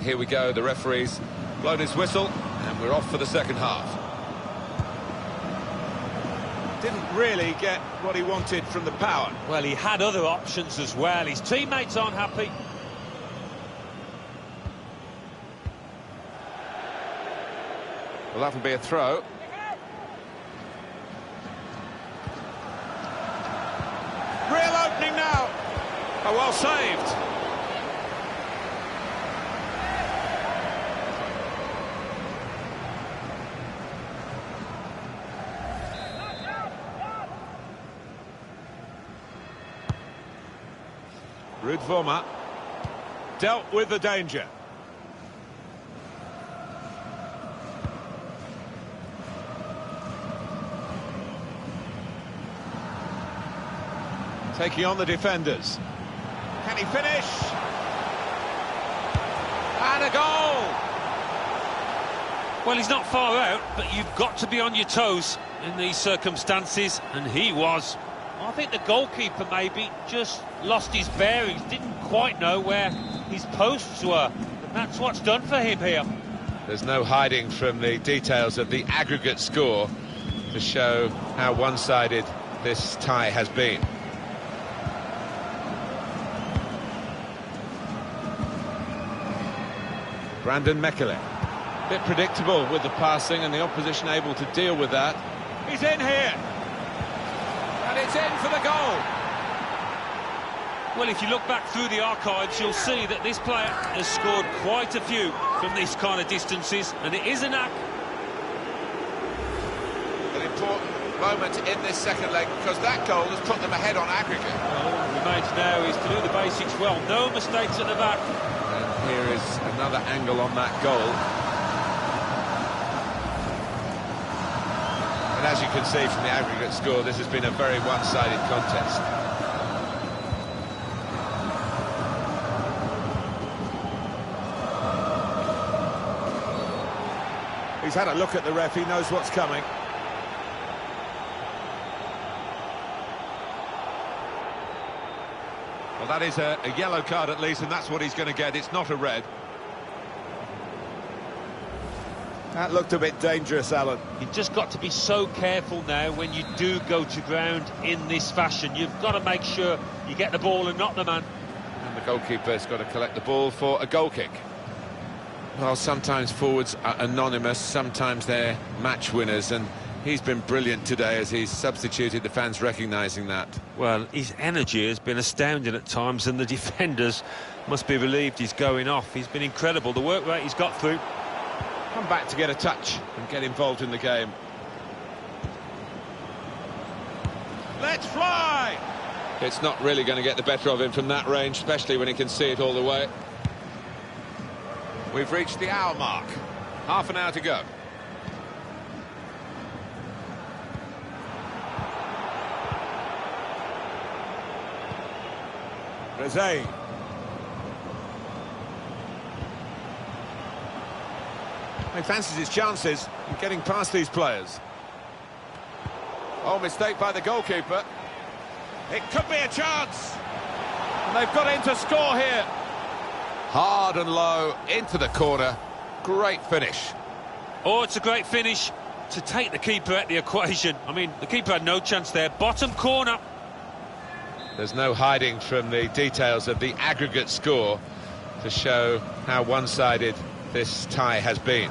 here we go. The referee's blown his whistle, and we're off for the second half. Didn't really get what he wanted from the power. Well, he had other options as well. His teammates aren't happy. Well, that'll be a throw. Real opening now. Oh, well saved. Rudvoma dealt with the danger. Taking on the defenders. Can he finish? And a goal! Well, he's not far out, but you've got to be on your toes in these circumstances, and he was. I think the goalkeeper maybe just lost his bearings, didn't quite know where his posts were, and that's what's done for him here. There's no hiding from the details of the aggregate score to show how one-sided this tie has been. Brandon Mekele. Bit predictable with the passing, and the opposition able to deal with that. He's in here! And it's in for the goal! Well, if you look back through the archives, you'll see that this player has scored quite a few from these kind of distances, and it is a knack. An important moment in this second leg, because that goal has put them ahead on aggregate. Well, all that remains now is to do the basics well. No mistakes at the back. And here is another angle on that goal. And as you can see from the aggregate score, this has been a very one-sided contest. He's had a look at the ref, he knows what's coming. Well, that is a yellow card at least, and that's what he's going to get. It's not a red. That looked a bit dangerous, Alan. You've just got to be so careful now when you do go to ground in this fashion. You've got to make sure you get the ball and not the man. And the goalkeeper's got to collect the ball for a goal kick. Well, sometimes forwards are anonymous, sometimes they're match winners, and he's been brilliant today as he's substituted, the fans recognising that. Well, his energy has been astounding at times, and the defenders must be relieved he's going off. He's been incredible, the work rate he's got through. Come back to get a touch and get involved in the game. Let's fly! It's not really going to get the better of him from that range, especially when he can see it all the way. We've reached the hour mark. Half an hour to go. Rezay. He fancies his chances in getting past these players. Oh, mistake by the goalkeeper. It could be a chance. And they've got in to score here. Hard and low, into the corner. Great finish. Oh, it's a great finish to take the keeper at the equation. I mean, the keeper had no chance there. Bottom corner. There's no hiding from the details of the aggregate score to show how one-sided this tie has been.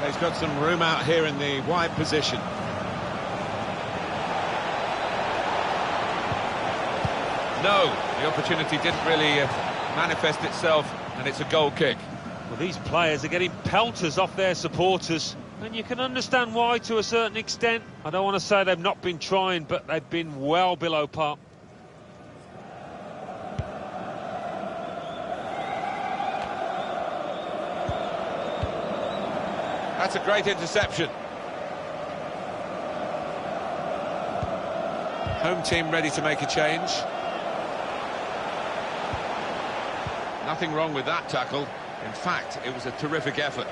He's got some room out here in the wide position. No, the opportunity didn't really manifest itself, and it's a goal kick. Well, these players are getting pelters off their supporters, and you can understand why to a certain extent. I don't want to say they've not been trying, but they've been well below par. That's a great interception. Home team ready to make a change. Nothing wrong with that tackle. In fact, it was a terrific effort.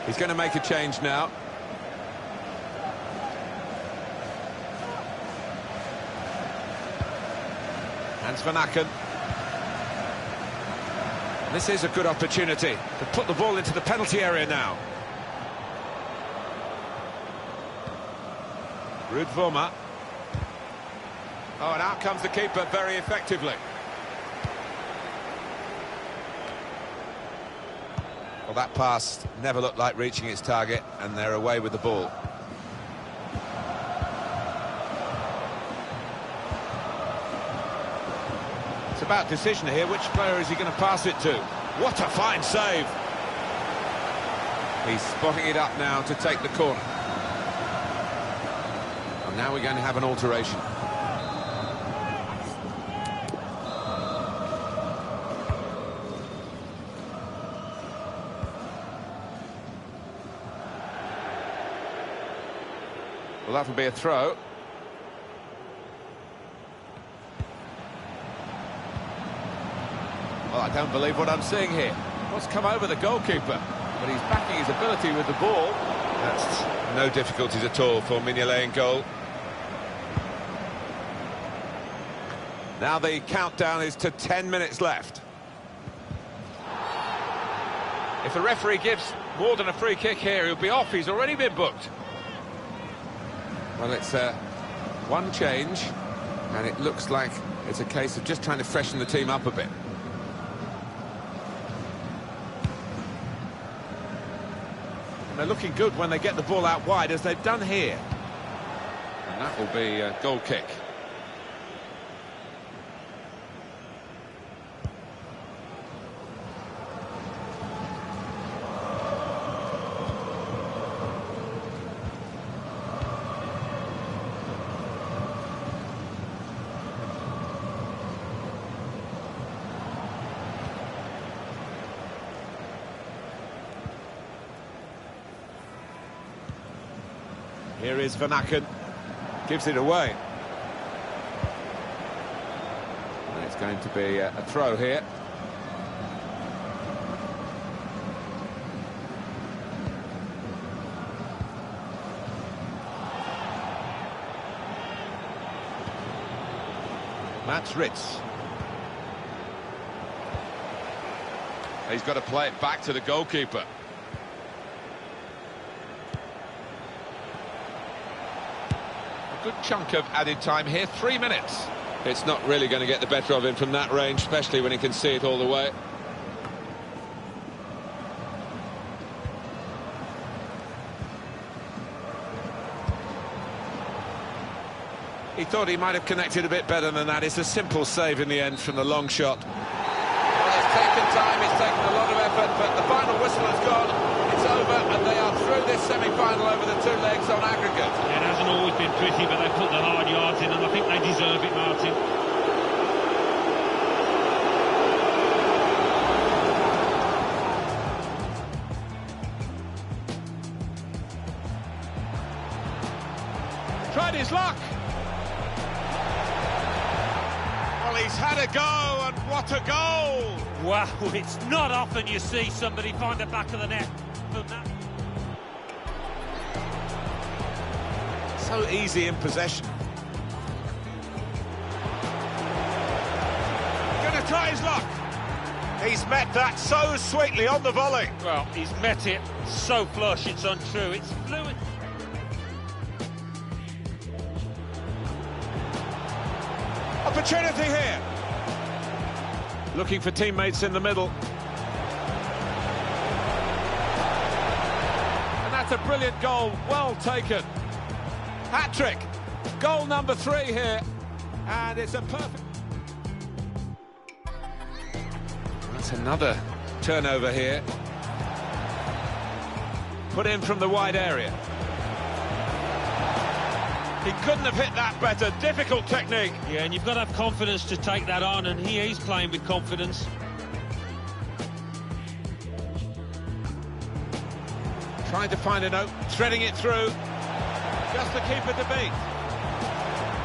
He's going to make a change now. And Van Aken. This is a good opportunity to put the ball into the penalty area now. Ruud Vormer. Oh, and out comes the keeper very effectively. Well, that pass never looked like reaching its target, and they're away with the ball. It's about decision here. Which player is he going to pass it to? What a fine save! He's spotting it up now to take the corner. And now we're going to have an alteration. Well, that'll be a throw. Well, I don't believe what I'm seeing here. What's come over the goalkeeper? But he's backing his ability with the ball. That's no difficulties at all for Mignolet in goal. Now the countdown is to 10 minutes left. If the referee gives more than a free kick here, he'll be off. He's already been booked. Well, it's one change, and it looks like it's a case of just trying to freshen the team up a bit. And they're looking good when they get the ball out wide, as they've done here. And that will be a goal kick. Here is Van Aken, gives it away. And it's going to be a throw here. Mats Ritz. He's got to play it back to the goalkeeper. Good chunk of added time here, 3 minutes. It's not really going to get the better of him from that range, especially when he can see it all the way. He thought he might have connected a bit better than that. It's a simple save in the end from the long shot. Well, it's taken time, it's taken a lot of effort, but the final whistle has gone. It's over, and they are through this semi-final over the two legs on aggregate. It hasn't always been pretty, but they've put the hard yards in, and I think they deserve it, Martin. Tried his luck. Well, he's had a go, and what a goal! Wow, it's not often you see somebody find the back of the net from that. So easy in possession. Gonna try his luck. He's met that so sweetly on the volley. Well, he's met it so flush, it's untrue. It's fluid. Opportunity here. Looking for teammates in the middle. And that's a brilliant goal, well taken. Hat-trick, goal number 3 here, and it's a perfect... That's another turnover here. Put in from the wide area. He couldn't have hit that better, difficult technique. Yeah, and you've got to have confidence to take that on, and he's playing with confidence. Trying to find a note, threading it through. Just the keeper to beat.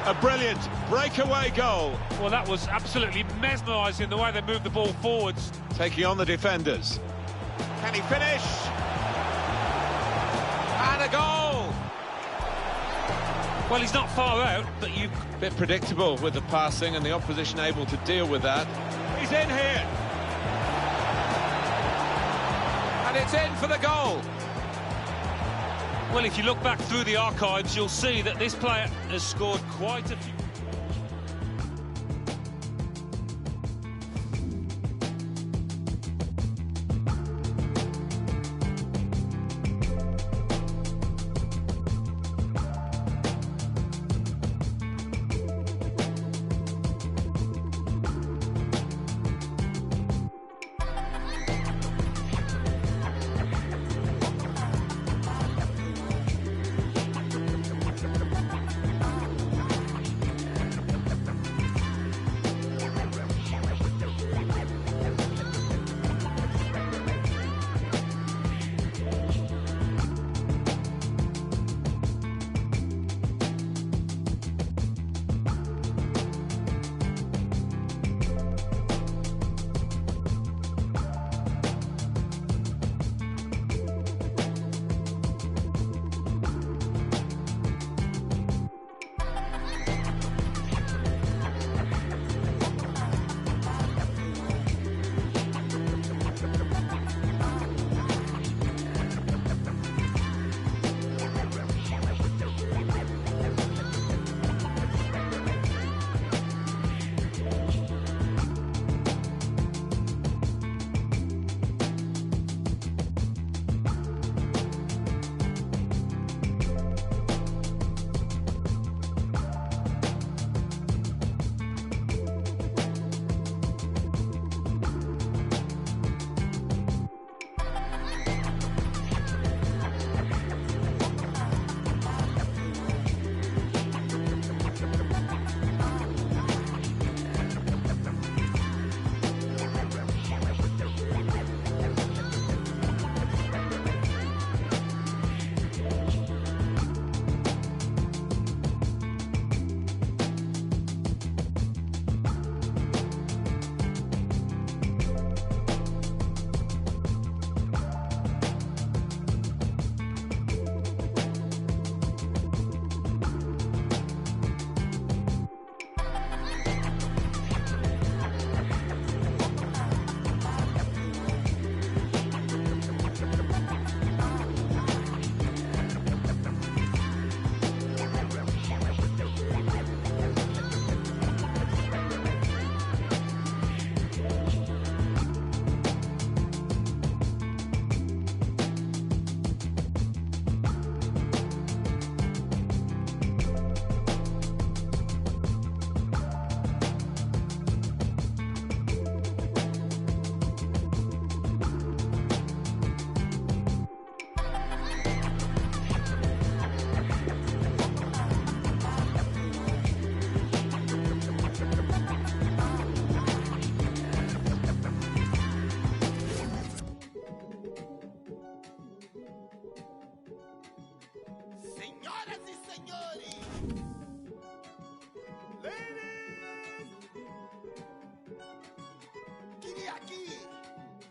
A brilliant breakaway goal. Well, that was absolutely mesmerising, the way they moved the ball forwards. Taking on the defenders. Can he finish? And a goal! Well, he's not far out, but you... Bit predictable with the passing and the opposition able to deal with that. He's in here. And it's in for the goal. Well, if you look back through the archives, you'll see that this player has scored quite a few...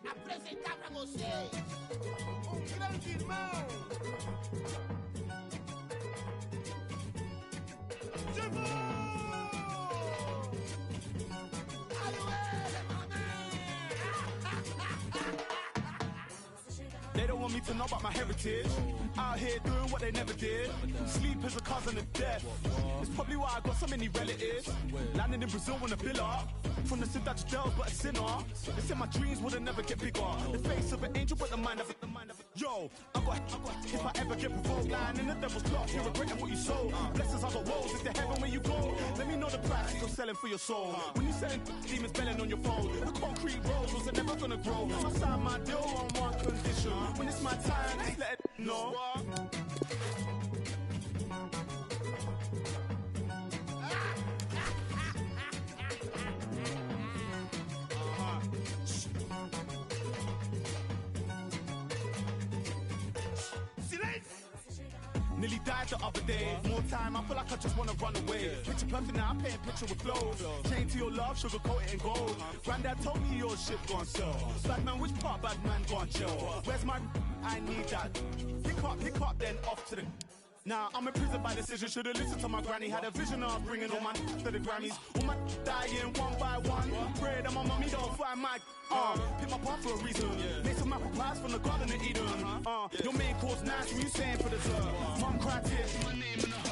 apresentar pra vocês um grande irmão. Chegou! They don't want me to know about my heritage. Out here doing what they never did. Sleep is a cousin of death. It's probably why I got so many relatives. Landing in Brazil on a villa. From the Cidade Del, but a sinner. They said my dreams would never get bigger. The face of an angel, but the mind of it. Yo, I got. If I ever get provoked, lying in the devil's plot, you're regretting what you sold. Blessings are the walls, it's the heaven where you go. Let me know the price you're selling for your soul. When you selling demons belling on your phone, the concrete roads was never gonna grow. I signed my deal on one condition. When it's my time, just let it know. Nearly died the other day. More time, I feel like I just wanna run away. Picture perfect now, I'm painting picture with flows. Chain to your love, sugarcoat it in gold. Granddad told me your shit gon' sell. Bad man, which part bad man gon' chill? Where's my? I need that. Pick up, then off to the. Nah, I'm in prison by decision. Should've listened to my granny. Had a vision of bringing all my to the Grammys. All my dying one by one. Pray that my mommy don't find my pick my path for a reason. Make some apple pies from the Garden of Eden. Your main course nice when you saying for dessert. Mum cried tears. My name in the